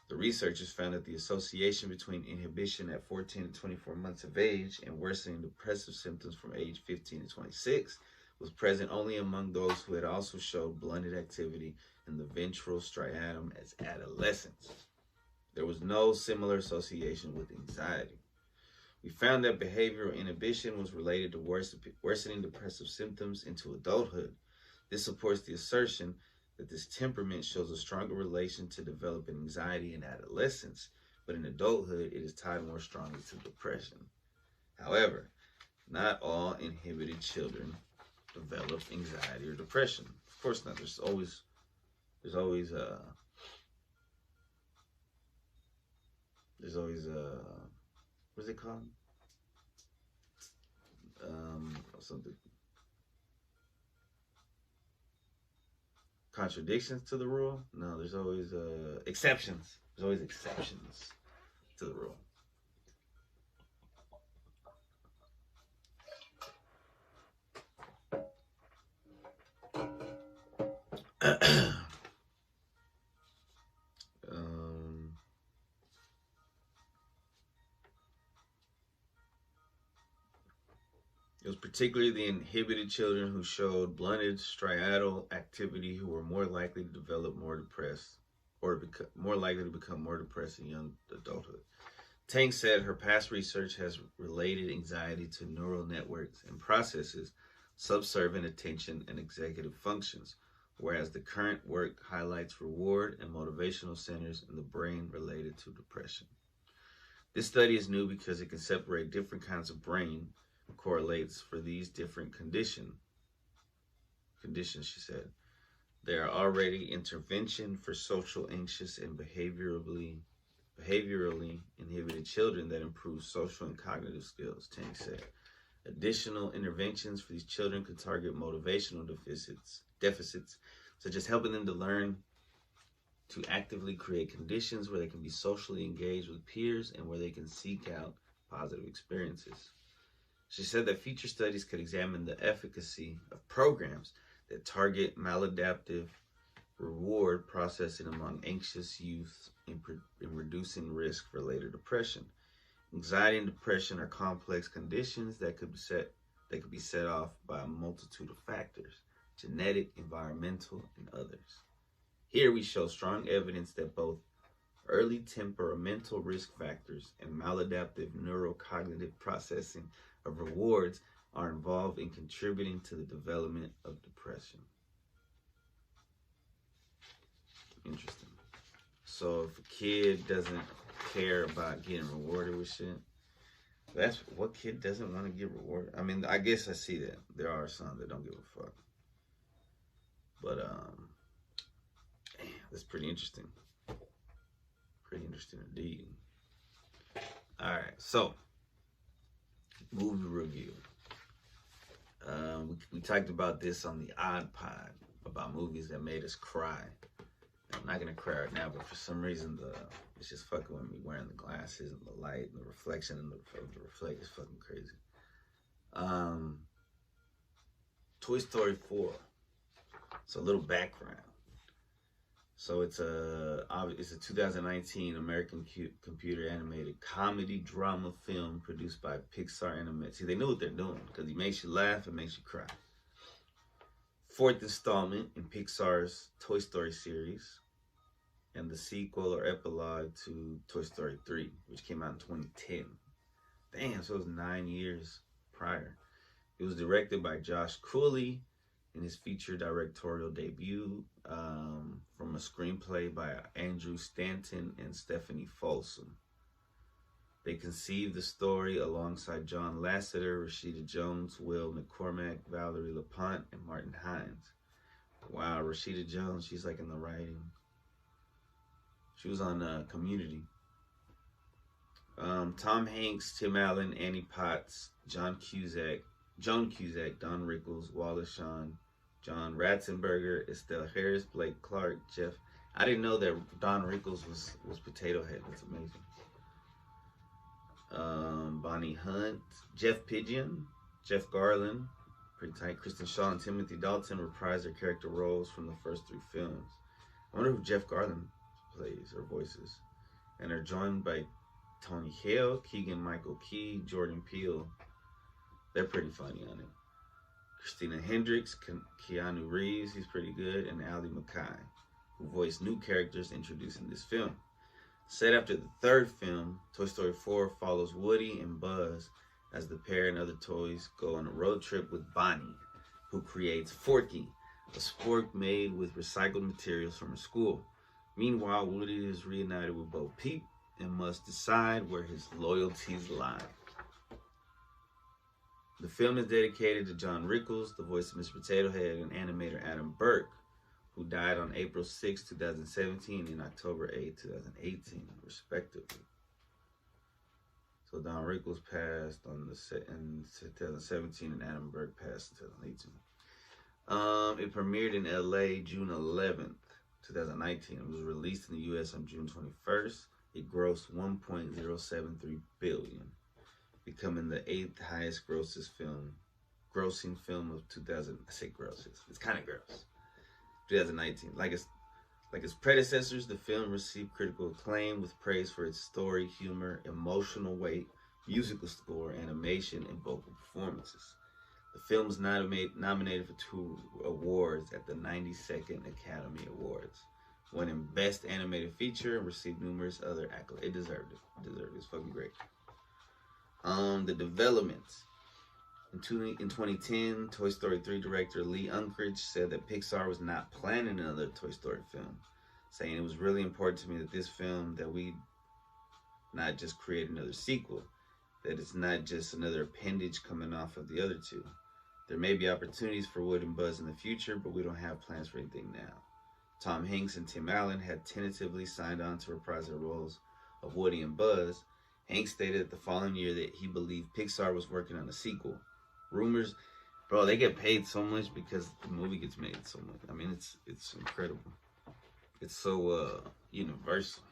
The researchers found that the association between inhibition at 14 to 24 months of age and worsening depressive symptoms from age 15 to 26 was present only among those who had also showed blunted activity in the ventral striatum as adolescents. There was no similar association with anxiety. We found that behavioral inhibition was related to worsening depressive symptoms into adulthood. This supports the assertion that this temperament shows a stronger relation to developing anxiety in adolescence, but in adulthood, it is tied more strongly to depression. However, not all inhibited children develop anxiety or depression. Of course not. There's always what's it called? Something. Contradictions to the rule? No, there's always exceptions. There's always exceptions to the rule. It was particularly the inhibited children who showed blunted striatal activity who were more likely to develop more depressed or more likely to become more depressed in young adulthood. Tang said her past research has related anxiety to neural networks and processes, subservient attention, and executive functions, whereas the current work highlights reward and motivational centers in the brain related to depression. This study is new because it can separate different kinds of brain correlates for these different conditions, she said. There are already intervention for social anxious and behaviorally inhibited children that improve social and cognitive skills, Toney said. Additional interventions for these children could target motivational deficits, such as helping them to learn to actively create conditions where they can be socially engaged with peers and where they can seek out positive experiences. She said that future studies could examine the efficacy of programs that target maladaptive reward processing among anxious youth in reducing risk for later depression. Anxiety and depression are complex conditions that could be set off by a multitude of factors, genetic, environmental, and others. Here we show strong evidence that both early temperamental risk factors and maladaptive neurocognitive processing of rewards are involved in contributing to the development of depression. Interesting. So if a kid doesn't care about getting rewarded with shit, that's what kid doesn't want to get rewarded. I mean, I guess I see that. There are some that don't give a fuck. But damn, that's pretty interesting. Pretty interesting indeed. Alright, so movie review. We talked about this on the Odd Pod about movies that made us cry. I'm not gonna cry right now, but for some reason it's just fucking with me wearing the glasses and the light and the reflection and the reflect is fucking crazy. Toy Story 4. So a little background. So it's a 2019 American computer animated comedy drama film produced by Pixar Animation. See, they knew what they're doing because it makes you laugh and makes you cry. Fourth installment in Pixar's Toy Story series, and the sequel or epilogue to Toy Story 3, which came out in 2010. Damn, so it was 9 years prior. It was directed by Josh Cooley in his feature directorial debut, from a screenplay by Andrew Stanton and Stephanie Folsom. They conceived the story alongside John Lasseter, Rashida Jones, Will McCormack, Valerie LaPont, and Martin Hines. Wow, Rashida Jones, she's like in the writing. She was on Community. Tom Hanks, Tim Allen, Annie Potts, Joan Cusack, Don Rickles, Wallace Shawn, John Ratzenberger, Estelle Harris, Blake Clark, Jeff. I didn't know that Don Rickles was Potato Head. That's amazing. Bonnie Hunt, Jeff Pidgeon, Jeff Garland, pretty tight. Kristen Shaw and Timothy Dalton reprise their character roles from the first 3 films. I wonder who Jeff Garland plays or voices. And are joined by Tony Hale, Keegan Michael Key, Jordan Peele. They're pretty funny on it. Christina Hendricks, Keanu Reeves, he's pretty good, and Ali Mackay, who voiced new characters introduced in this film. Set after the 3rd film, Toy Story 4 follows Woody and Buzz as the pair and other toys go on a road trip with Bonnie, who creates Forky, a spork made with recycled materials from her school. Meanwhile, Woody is reunited with Bo Peep and must decide where his loyalties lie. The film is dedicated to John Rickles, the voice of Mr. Potato Head, and animator Adam Burke, who died on April 6, 2017 and October 8, 2018, respectively. So Don Rickles passed in 2017 and Adam Burke passed in 2018. It premiered in LA June 11th, 2019. It was released in the US on June 21st. It grossed $1.073 billion. Becoming the 8th highest grossing film of 2000. I say grosses. It's kind of gross. 2019. Like its predecessors, the film received critical acclaim with praise for its story, humor, emotional weight, musical score, animation, and vocal performances. The film was nominated for 2 awards at the 92nd Academy Awards. Won in Best Animated Feature and received numerous other accolades. It deserved it. It's fucking great. The developments. In 2010, Toy Story 3 director Lee Unkrich said that Pixar was not planning another Toy Story film, saying it was really important to me that this film, that we not just create another sequel. that it's not just another appendage coming off of the other two. There may be opportunities for Wood and Buzz in the future, but we don't have plans for anything now. Tom Hanks and Tim Allen had tentatively signed on to reprise their roles of Woody and Buzz. Hanks stated the following year that he believed Pixar was working on a sequel. Rumors, bro, they get paid so much because the movie gets made so much. I mean, it's incredible. It's so universal.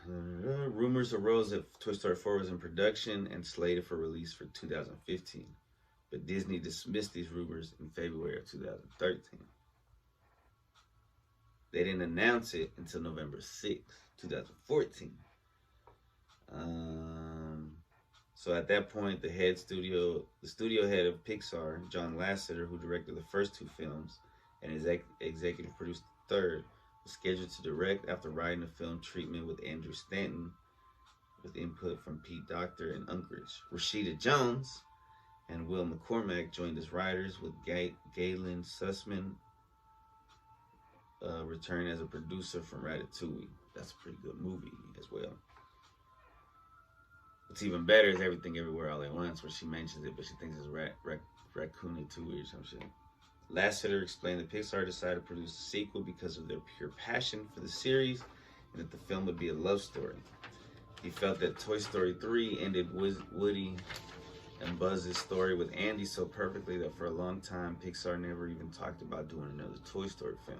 Rumors arose that Toy Story 4 was in production and slated for release for 2015, but Disney dismissed these rumors in February of 2013. They didn't announce it until November 6th, 2014. So at that point, the studio head of Pixar, John Lasseter, who directed the first two films and executive produced the third, was scheduled to direct after writing a film treatment with Andrew Stanton, with input from Pete Docter and Unkrich. Rashida Jones and Will McCormack joined as writers, with Galen Sussman returning as a producer from Ratatouille. That's a pretty good movie as well. What's even better is Everything Everywhere All at Once, where she mentions it, but she thinks it's Raccoonatouille or some shit. Lasseter explained that Pixar decided to produce a sequel because of their pure passion for the series and that the film would be a love story. He felt that Toy Story 3 ended Woody and Buzz's story with Andy so perfectly that for a long time Pixar never even talked about doing another Toy Story film.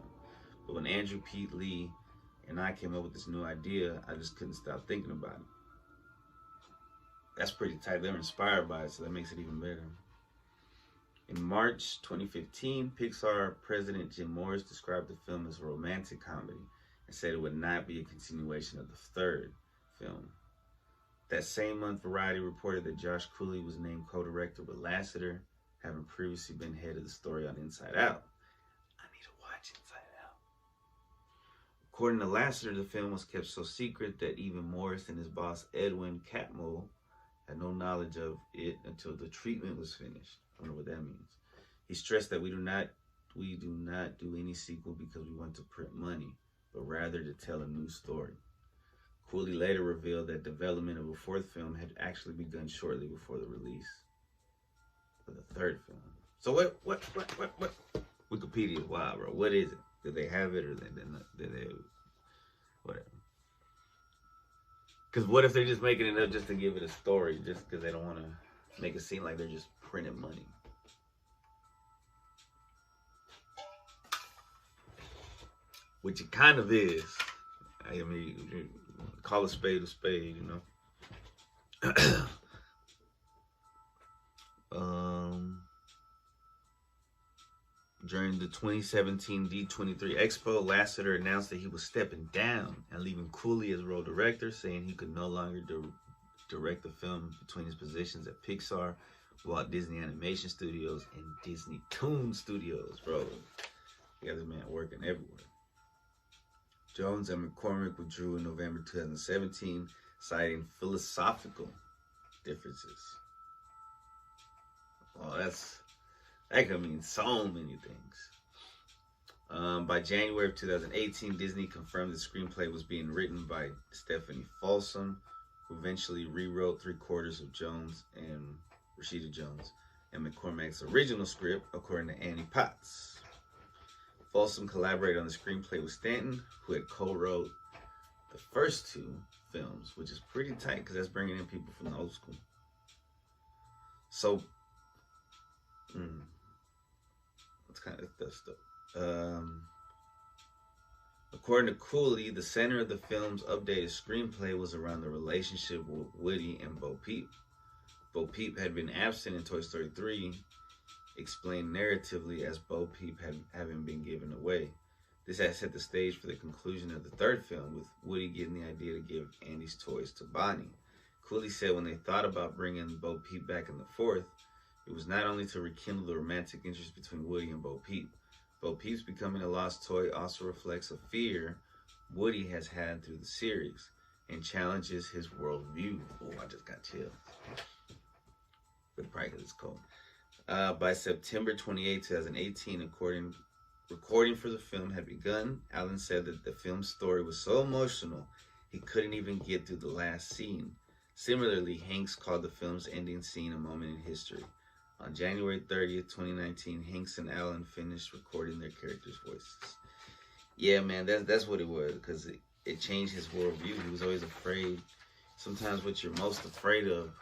But when Andrew, Pete, Lee, and I came up with this new idea, I just couldn't stop thinking about it. That's pretty tight. They were inspired by it, so that makes it even better. In March 2015, Pixar president Jim Morris described the film as a romantic comedy and said it would not be a continuation of the third film. That same month, Variety reported that Josh Cooley was named co-director with Lasseter, having previously been head of the story on Inside Out. I need to watch Inside Out. According to Lasseter, the film was kept so secret that even Morris and his boss Edwin Catmull had no knowledge of it until the treatment was finished. I don't know what that means. He stressed that we do not do any sequel because we want to print money, but rather to tell a new story. Cooley later revealed that development of a fourth film had actually begun shortly before the release of the third film. So what? Wikipedia is wild, bro. What is it? Did they have it or did they whatever? Because what if they're just making it up just to give it a story, just because they don't want to make it seem like they're just printing money? Which it kind of is. I mean, call a spade, you know. During the 2017 D23 Expo, Lasseter announced that he was stepping down and leaving Cooley as role director, saying he could no longer direct the film between his positions at Pixar, Walt Disney Animation Studios, and Disney Toon Studios, bro. You got this man working everywhere. Jones and McCormick withdrew in November 2017, citing philosophical differences. Oh, that could mean so many things. By January of 2018, Disney confirmed the screenplay was being written by Stephanie Folsom, who eventually rewrote 3/4 of Jones and Rashida Jones and McCormack's original script, according to Annie Potts. Folsom collaborated on the screenplay with Stanton, who had co-wrote the first two films, which is pretty tight because that's bringing in people from the old school. So, that's kind of tough stuff. According to Cooley, the center of the film's updated screenplay was around the relationship with Woody and Bo Peep. Bo Peep had been absent in Toy Story 3, explained narratively as Bo Peep having been given away. This had set the stage for the conclusion of the third film, with Woody getting the idea to give Andy's toys to Bonnie. Cooley said when they thought about bringing Bo Peep back in the fourth, it was not only to rekindle the romantic interest between Woody and Bo Peep. Bo Peep's becoming a lost toy also reflects a fear Woody has had through the series and challenges his worldview. Oh, I just got chills. But probably because it's cold. By September 28, 2018, recording for the film had begun. Allen said that the film's story was so emotional, he couldn't even get through the last scene. Similarly, Hanks called the film's ending scene a moment in history. On January 30th, 2019, Hanks and Allen finished recording their characters' voices. Yeah, man, that's what it was, because it changed his worldview. He was always afraid. Sometimes what you're most afraid of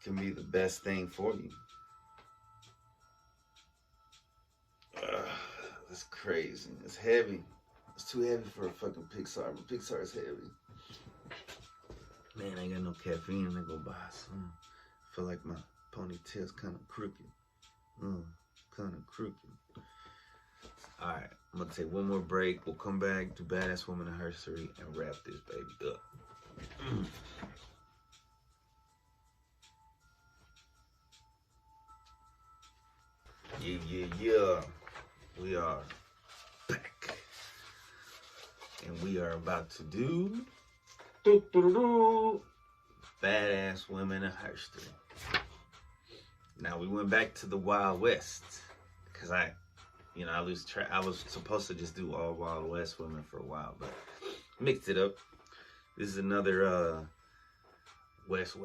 can be the best thing for you. That's crazy. It's heavy. It's too heavy for a fucking Pixar, but Pixar is heavy. Man, I ain't got no caffeine. I go buy some. I feel like my ponytail's kind of crooked. Kind of crooked. All right, I'm gonna take one more break. We'll come back to Badass Woman in History and wrap this baby up. Yeah. We are back. And we are about to do Badass Women in History. Now, we went back to the Wild West because I lose track. I was supposed to just do all Wild West women for a while, but mixed it up. This is another West.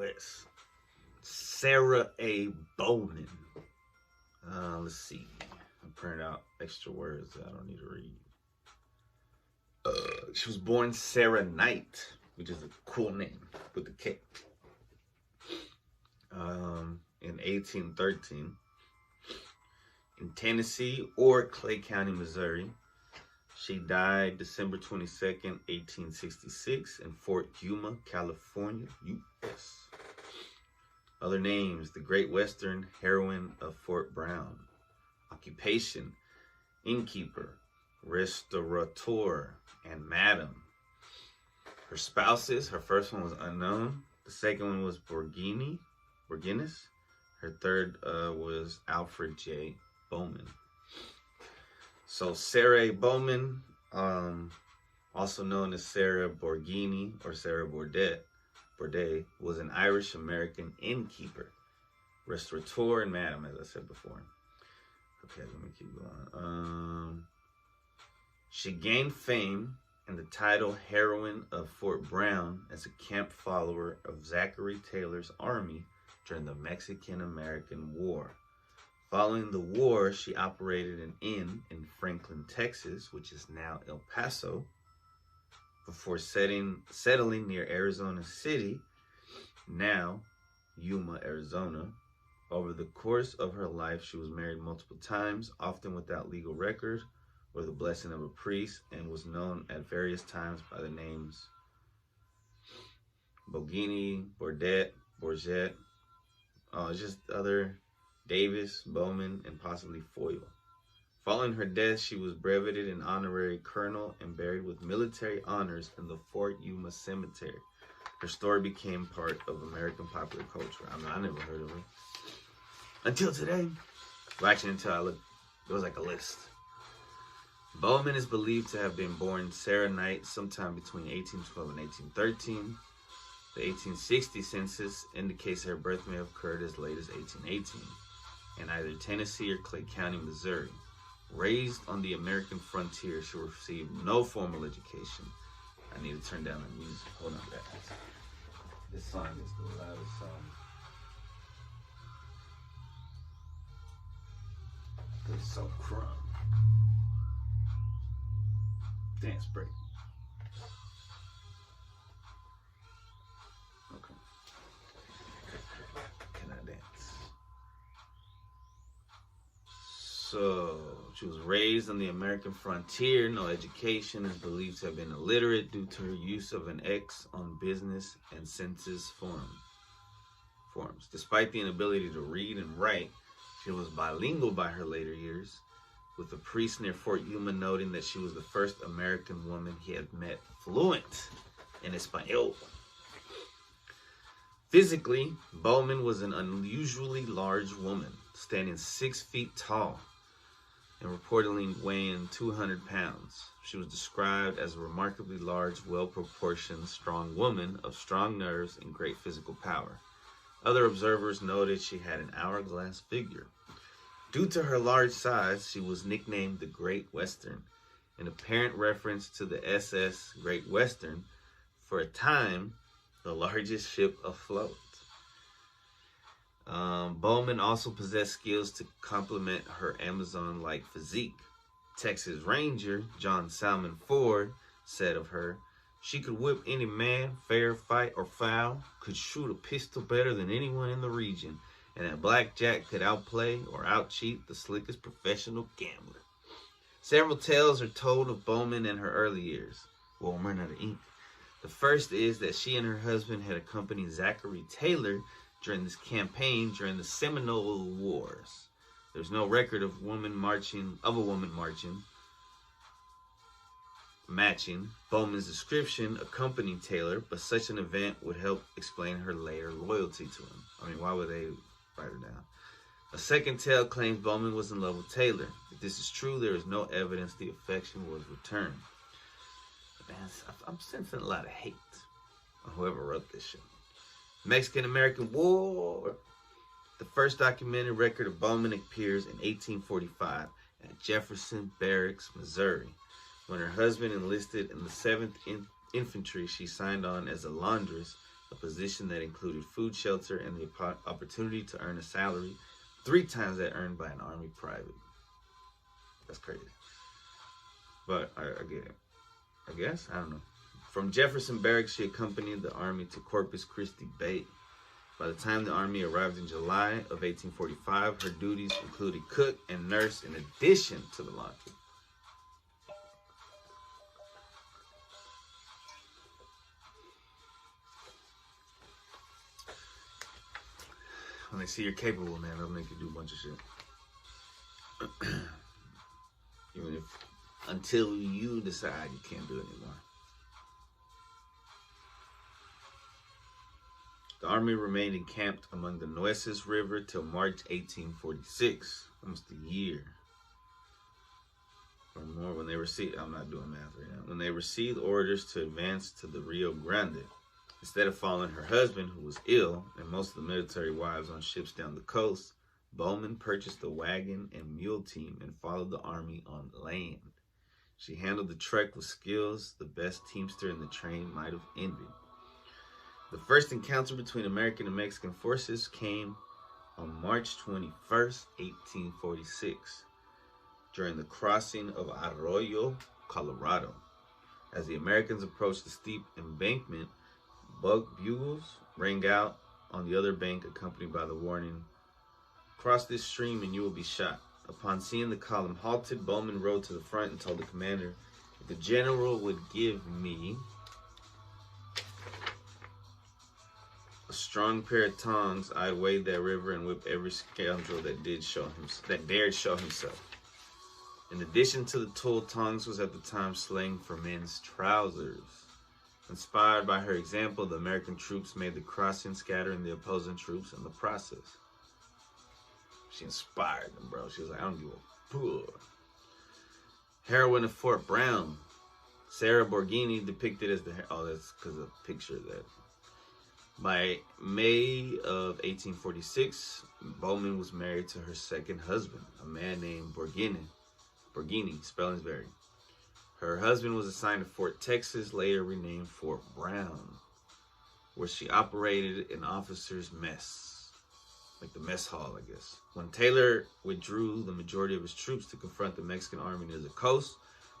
Sarah A. Bowman. Let's see. I printed out extra words that I don't need to read. She was born Sarah Knight, which is a cool name with a K. In 1813. In Tennessee or Clay County, Missouri. She died December 22nd, 1866 in Fort Yuma, California, U.S. Other names: the Great Western Heroine of Fort Brown. Occupation: innkeeper, restaurateur, and madam. Her spouses: her first one was unknown. The second one was Borginis. Her third was Alfred J. Bowman. So Sarah A. Bowman, also known as Sarah Borghini or Sarah Bourdet, was an Irish-American innkeeper, restaurateur, and madam, as I said before. Okay, let me keep going. She gained fame and the title Heroine of Fort Brown as a camp follower of Zachary Taylor's army during the Mexican-American War. Following the war, she operated an inn in Franklin, Texas, which is now El Paso, before settling near Arizona City, now Yuma, Arizona. Over the course of her life, she was married multiple times, often without legal record or the blessing of a priest, and was known at various times by the names Bogini, Bourget, just other Davis, Bowman, and possibly Foyle. Following her death, she was brevetted an honorary colonel and buried with military honors in the Fort Yuma Cemetery. Her story became part of American popular culture. I never heard of her until today. Well, actually, until I looked, there was like a list. Bowman is believed to have been born Sarah Knight sometime between 1812 and 1813. The 1860 census indicates her birth may have occurred as late as 1818 in either Tennessee or Clay County, Missouri. Raised on the American frontier, she received no formal education. I need to turn down the music. Hold on, guys. This song is the loudest song. It's so crumb. Dance break. Okay. Can I dance? So, she was raised on the American frontier, no education, is believed to have been illiterate due to her use of an X on business and census forms. Despite the inability to read and write, she was bilingual by her later years, with a priest near Fort Yuma noting that she was the first American woman he had met fluent in Espanol. Physically, Bowman was an unusually large woman, standing 6 feet tall and reportedly weighing 200 pounds. She was described as a remarkably large, well-proportioned, strong woman of strong nerves and great physical power. Other observers noted she had an hourglass figure. Due to her large size, she was nicknamed the Great Western, an apparent reference to the SS Great Western, for a time the largest ship afloat. Bowman also possessed skills to complement her Amazon-like physique. Texas Ranger John Salmon Ford said of her, "She could whip any man, fair, fight, or foul, could shoot a pistol better than anyone in the region, and at blackjack could outplay or outcheat the slickest professional gambler." Several tales are told of Bowman in her early years. Well, I'm running out of ink. The first is that she and her husband had accompanied Zachary Taylor during this campaign during the Seminole Wars. There's no record of a woman matching Bowman's description accompanying Taylor, but such an event would help explain her later loyalty to him. I mean, why would they write her down? A second tale claims Bowman was in love with Taylor. If this is true, there is no evidence the affection was returned. Man, I'm sensing a lot of hate on whoever wrote this shit. Mexican-American War. The first documented record of Bowman appears in 1845 at Jefferson Barracks, Missouri. When her husband enlisted in the 7th Infantry, she signed on as a laundress, a position that included food, shelter, and the opportunity to earn a salary 3 times that earned by an Army private. That's crazy. But I get it. I guess? I don't know. From Jefferson Barracks, she accompanied the Army to Corpus Christi Bay. By the time the Army arrived in July of 1845, her duties included cook and nurse in addition to the laundry. When they see you're capable, man, they'll make you do a bunch of shit. Even if, until you decide you can't do it anymore. The Army remained encamped among the Nueces River till March 1846, almost a year or more. When they received, I'm not doing math right now. When they received orders to advance to the Rio Grande, instead of following her husband, who was ill, and most of the military wives on ships down the coast, Bowman purchased a wagon and mule team and followed the Army on land. She handled the trek with skills the best teamster in the train might have envied. The first encounter between American and Mexican forces came on March 21st, 1846, during the crossing of Arroyo, Colorado. As the Americans approached the steep embankment, bugles rang out on the other bank, accompanied by the warning, "Cross this stream and you will be shot." Upon seeing the column halted, Bowman rode to the front and told the commander, "If the general would give me a strong pair of tongs, I'd wade that river and whip every scoundrel that dared show himself." In addition to the tool, tongs was at the time slang for men's trousers. Inspired by her example, the American troops made the crossing, scattering the opposing troops in the process. She inspired them, bro. She was like, I don't give a fuck. Heroine of Fort Brown. Sarah Borghini depicted as the... Oh, that's because of a picture of that. By May of 1846, Bowman was married to her second husband, a man named Borghini, spelling's varied. Her husband was assigned to Fort Texas, later renamed Fort Brown, where she operated an officer's mess, like the mess hall, I guess. When Taylor withdrew the majority of his troops to confront the Mexican army near the coast,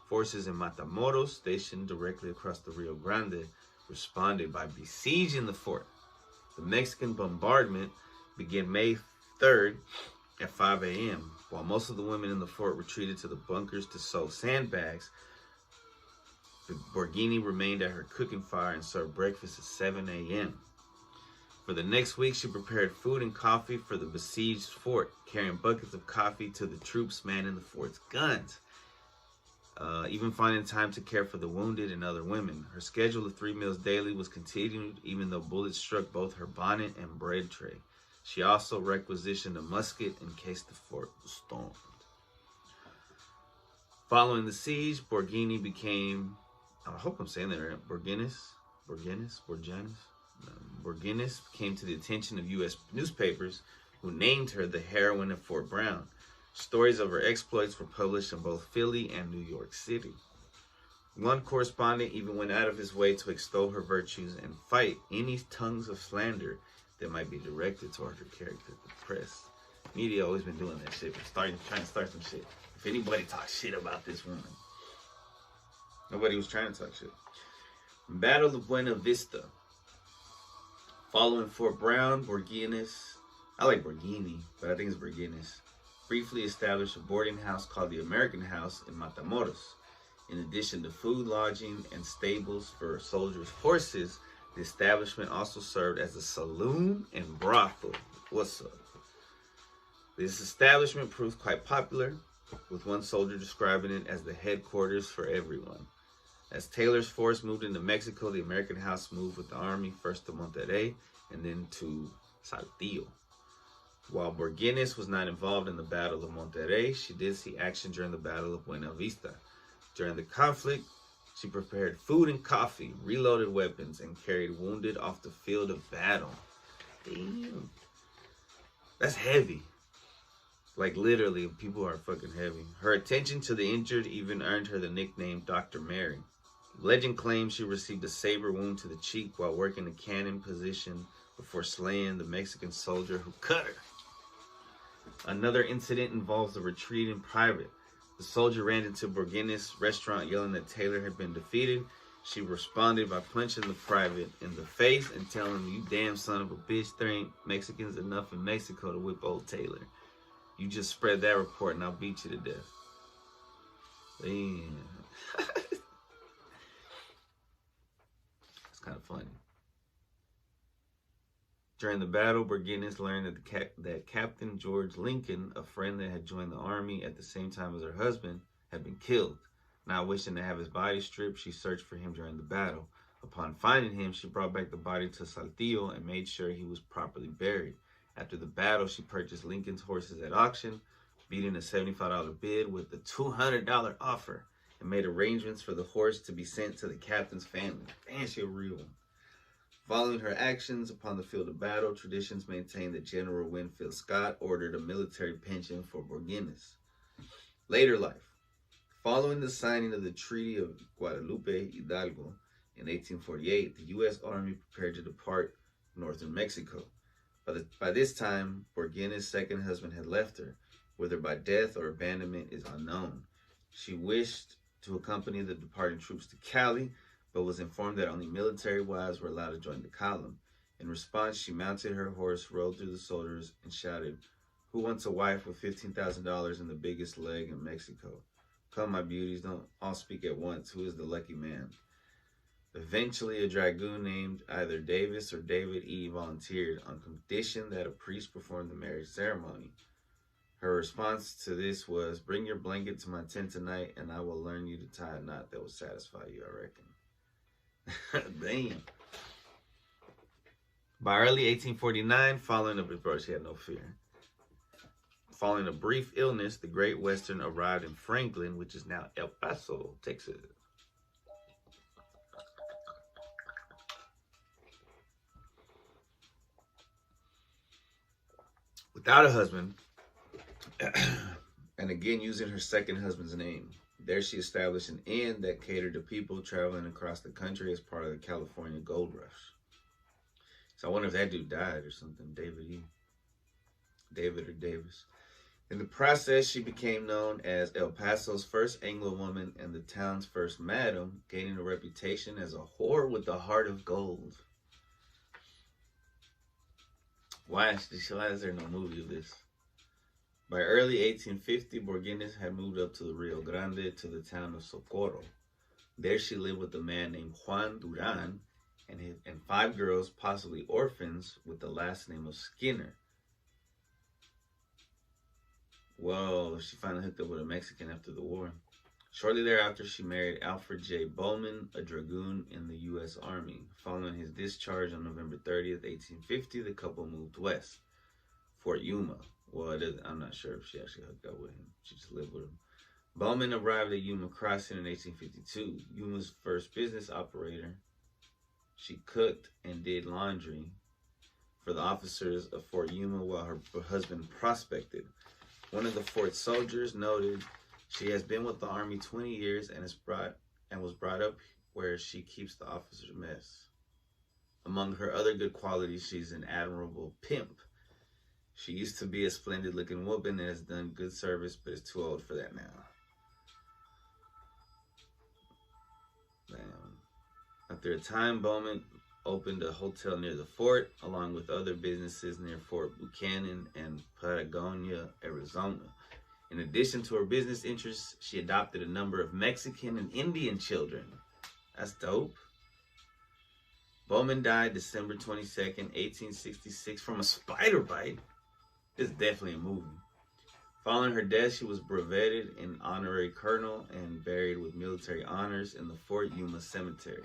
forces in Matamoros, stationed directly across the Rio Grande, responded by besieging the fort. The Mexican bombardment began May 3rd at 5 a.m. While most of the women in the fort retreated to the bunkers to sew sandbags, Borghini remained at her cooking fire and served breakfast at 7 a.m. For the next week, she prepared food and coffee for the besieged fort, carrying buckets of coffee to the troops manning the fort's guns, even finding time to care for the wounded and other women. Her schedule of 3 meals daily was continued, even though bullets struck both her bonnet and bread tray. She also requisitioned a musket in case the fort was stormed. Following the siege, Borghini became... I hope I'm saying that right. Borghini came to the attention of U.S. newspapers, who named her the heroine of Fort Brown. Stories of her exploits were published in both Philly and New York City. One correspondent even went out of his way to extol her virtues and fight any tongues of slander that might be directed toward her character. The press, media always been doing that shit, trying to start some shit. If anybody talks shit about this woman, nobody was trying to talk shit. Battle of Buena Vista. Following Fort Brown, Borguines, I like Borghini, but I think it's Borguines, briefly established a boarding house called the American House in Matamoros. In addition to food, lodging, and stables for soldiers' horses, the establishment also served as a saloon and brothel. What's up? This establishment proved quite popular, with one soldier describing it as the headquarters for everyone. As Taylor's force moved into Mexico, the American House moved with the army first to Monterrey and then to Saltillo. While Borguines was not involved in the Battle of Monterrey, she did see action during the Battle of Buena Vista. During the conflict, she prepared food and coffee, reloaded weapons, and carried wounded off the field of battle. Damn. That's heavy. Like, literally, people are fucking heavy. Her attention to the injured even earned her the nickname Dr. Mary. Legend claims she received a saber wound to the cheek while working a cannon position before slaying the Mexican soldier who cut her. Another incident involves a retreat in private. The soldier ran into Borguines' restaurant yelling that Taylor had been defeated. She responded by punching the private in the face and telling him, "You damn son of a bitch, there ain't Mexicans enough in Mexico to whip old Taylor. You just spread that report and I'll beat you to death." Damn. It's kind of funny. During the battle, Borguines learned that Captain George Lincoln, a friend that had joined the army at the same time as her husband, had been killed. Not wishing to have his body stripped, she searched for him during the battle. Upon finding him, she brought back the body to Saltillo and made sure he was properly buried. After the battle, she purchased Lincoln's horses at auction, beating a $75 bid with a $200 offer, and made arrangements for the horse to be sent to the captain's family. Damn, she a real one. Following her actions upon the field of battle, traditions maintain that General Winfield Scott ordered a military pension for Borguines. Later life. Following the signing of the Treaty of Guadalupe Hidalgo in 1848, the U.S. Army prepared to depart northern Mexico. By this time, Borguines' second husband had left her. Whether by death or abandonment is unknown. She wished to accompany the departing troops to Cali, but was informed that only military wives were allowed to join the column. In response, she mounted her horse, rode through the soldiers, and shouted, "Who wants a wife with $15,000 and the biggest leg in Mexico? Come, my beauties, don't all speak at once. Who is the lucky man?" Eventually, a dragoon named either Davis or David E. volunteered on condition that a priest perform the marriage ceremony. Her response to this was, "Bring your blanket to my tent tonight, and I will learn you to tie a knot that will satisfy you, I reckon." Damn. By early 1849, she had no fear. Following a brief illness, the Great Western arrived in Franklin, which is now El Paso, Texas. Without a husband, and again using her second husband's name. There she established an inn that catered to people traveling across the country as part of the California Gold Rush. So I wonder if that dude died or something, David or Davis. In the process, she became known as El Paso's first Anglo woman and the town's first madam, gaining a reputation as a whore with a heart of gold. Why is there no movie of this? By early 1850, Borguines had moved up to the Rio Grande to the town of Socorro. There she lived with a man named Juan Duran and 5 girls, possibly orphans, with the last name of Skinner. Well, she finally hooked up with a Mexican after the war. Shortly thereafter, she married Alfred J. Bowman, a dragoon in the U.S. Army. Following his discharge on November 30th, 1850, the couple moved west, Fort Yuma. Well, I'm not sure if she actually hooked up with him. She just lived with him. Bowman arrived at Yuma Crossing in 1852. Yuma's first business operator. She cooked and did laundry for the officers of Fort Yuma while her husband prospected. One of the fort soldiers noted she has been with the army 20 years and was brought up where she keeps the officers mess. Among her other good qualities, she's an admirable pimp. She used to be a splendid looking woman and has done good service, but is too old for that now. Damn. After a time, Bowman opened a hotel near the fort, along with other businesses near Fort Buchanan and Patagonia, Arizona. In addition to her business interests, she adopted a number of Mexican and Indian children. That's dope. Bowman died December 22nd, 1866 from a spider bite. It's definitely a movie. Following her death, she was brevetted in honorary colonel and buried with military honors in the Fort Yuma Cemetery.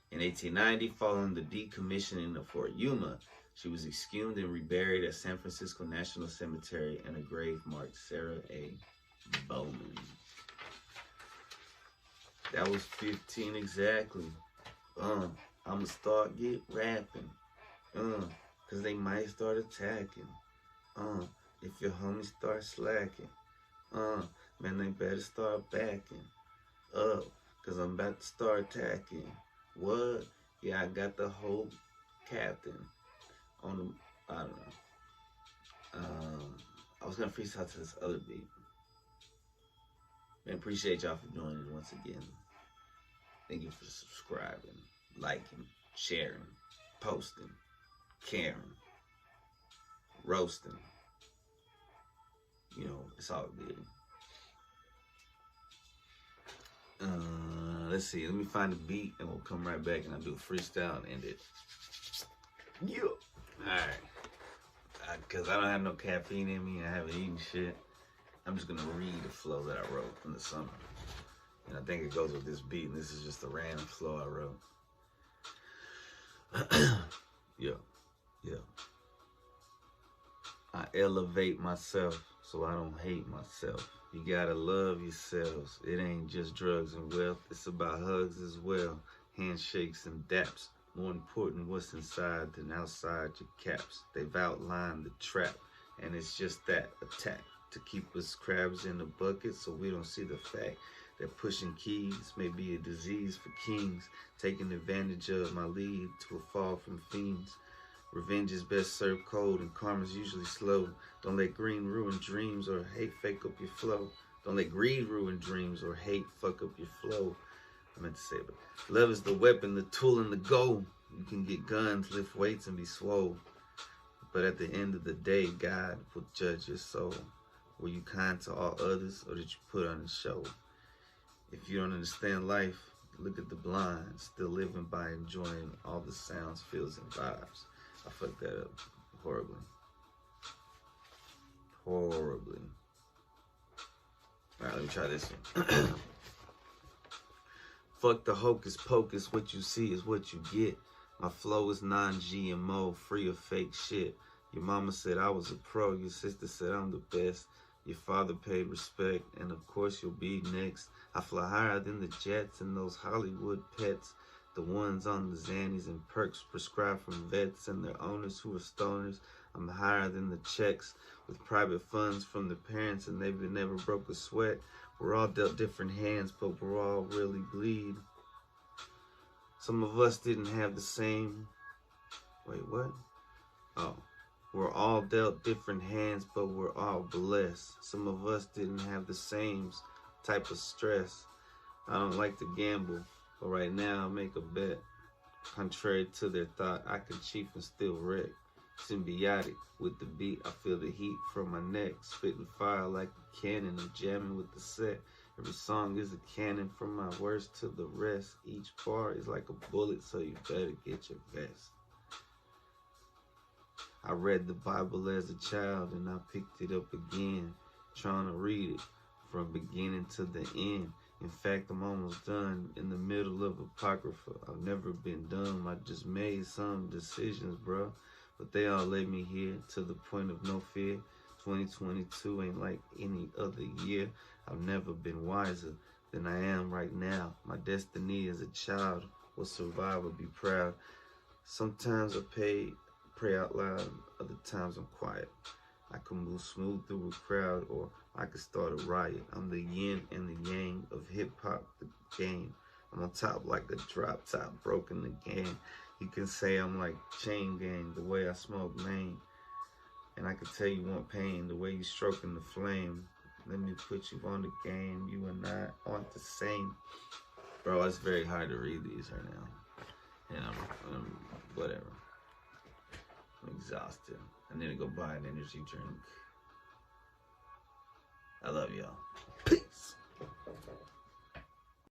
In 1890, following the decommissioning of Fort Yuma, she was exhumed and reburied at San Francisco National Cemetery in a grave marked Sarah A. Bowman. That was 15 exactly. I'ma start get rapping. Cause they might start attacking. If your homies start slacking. Man, they better start backing up. Cause I'm about to start attacking. What? Yeah, I got the whole captain on the, I don't know. I was gonna freestyle to this other beat. Man, appreciate y'all for joining once again. Thank you for subscribing, liking, sharing, posting, caring, roasting. You know, it's all good. Let's see. Let me find a beat and we'll come right back and I'll do a freestyle and end it. Yeah. Alright. Because I don't have no caffeine in me. I haven't eaten shit. I'm just going to read the flow that I wrote in the summer. And I think it goes with this beat. And this is just a random flow I wrote. Yeah. I elevate myself so I don't hate myself. You gotta love yourselves. It ain't just drugs and wealth. It's about hugs as well. Handshakes and daps. More important what's inside than outside your caps. They've outlined the trap. And it's just that attack. To keep us crabs in the bucket so we don't see the fact that pushing keys may be a disease for kings. Taking advantage of my lead to a fall from fiends. Revenge is best served cold and karma's usually slow. Don't let green ruin dreams or hate fake up your flow. Don't let greed ruin dreams or hate fuck up your flow. I meant to say, but love is the weapon, the tool, and the goal. You can get guns, lift weights, and be swole. But at the end of the day, God will judge your soul. Were you kind to all others, or did you put on a show? If you don't understand life, look at the blind, still living by enjoying all the sounds, feels, and vibes. I fucked that up horribly. Horribly. Alright, let me try this one. Fuck the hocus pocus, what you see is what you get. My flow is non-GMO, free of fake shit. Your mama said I was a pro, your sister said I'm the best. Your father paid respect, and of course you'll be next. I fly higher than the jets and those Hollywood pets. The ones on the Xannies and perks prescribed from vets and their owners who are stoners. I'm higher than the checks with private funds from the parents and they've never broke a sweat. We're all dealt different hands, but we're all really bleed. Some of us didn't have the same... Wait, what? Oh. We're all dealt different hands, but we're all blessed. Some of us didn't have the same type of stress. I don't like to gamble. But right now, I make a bet. Contrary to their thought, I can cheat and still wreck. Symbiotic with the beat, I feel the heat from my neck. Spitting fire like a cannon, I'm jamming with the set. Every song is a cannon from my worst to the rest. Each bar is like a bullet, so you better get your vest. I read the Bible as a child and I picked it up again. Trying to read it from beginning to the end. In fact, I'm almost done in the middle of Apocrypha. I've never been dumb, I just made some decisions, bro. But they all led me here to the point of no fear. 2022 ain't like any other year. I've never been wiser than I am right now. My destiny as a child will survive or be proud. Sometimes I pray out loud, other times I'm quiet. I can move smooth through a crowd, or I could start a riot. I'm the yin and the yang of hip-hop, the game. I'm on top like a drop top, broken the game. You can say I'm like chain gang, the way I smoke lane. And I can tell you want pain, the way you stroking the flame. Let me put you on the game, you and I aren't the same. Bro, it's very hard to read these right now. And I'm whatever. I'm exhausted. I need to go buy an energy drink. I love y'all.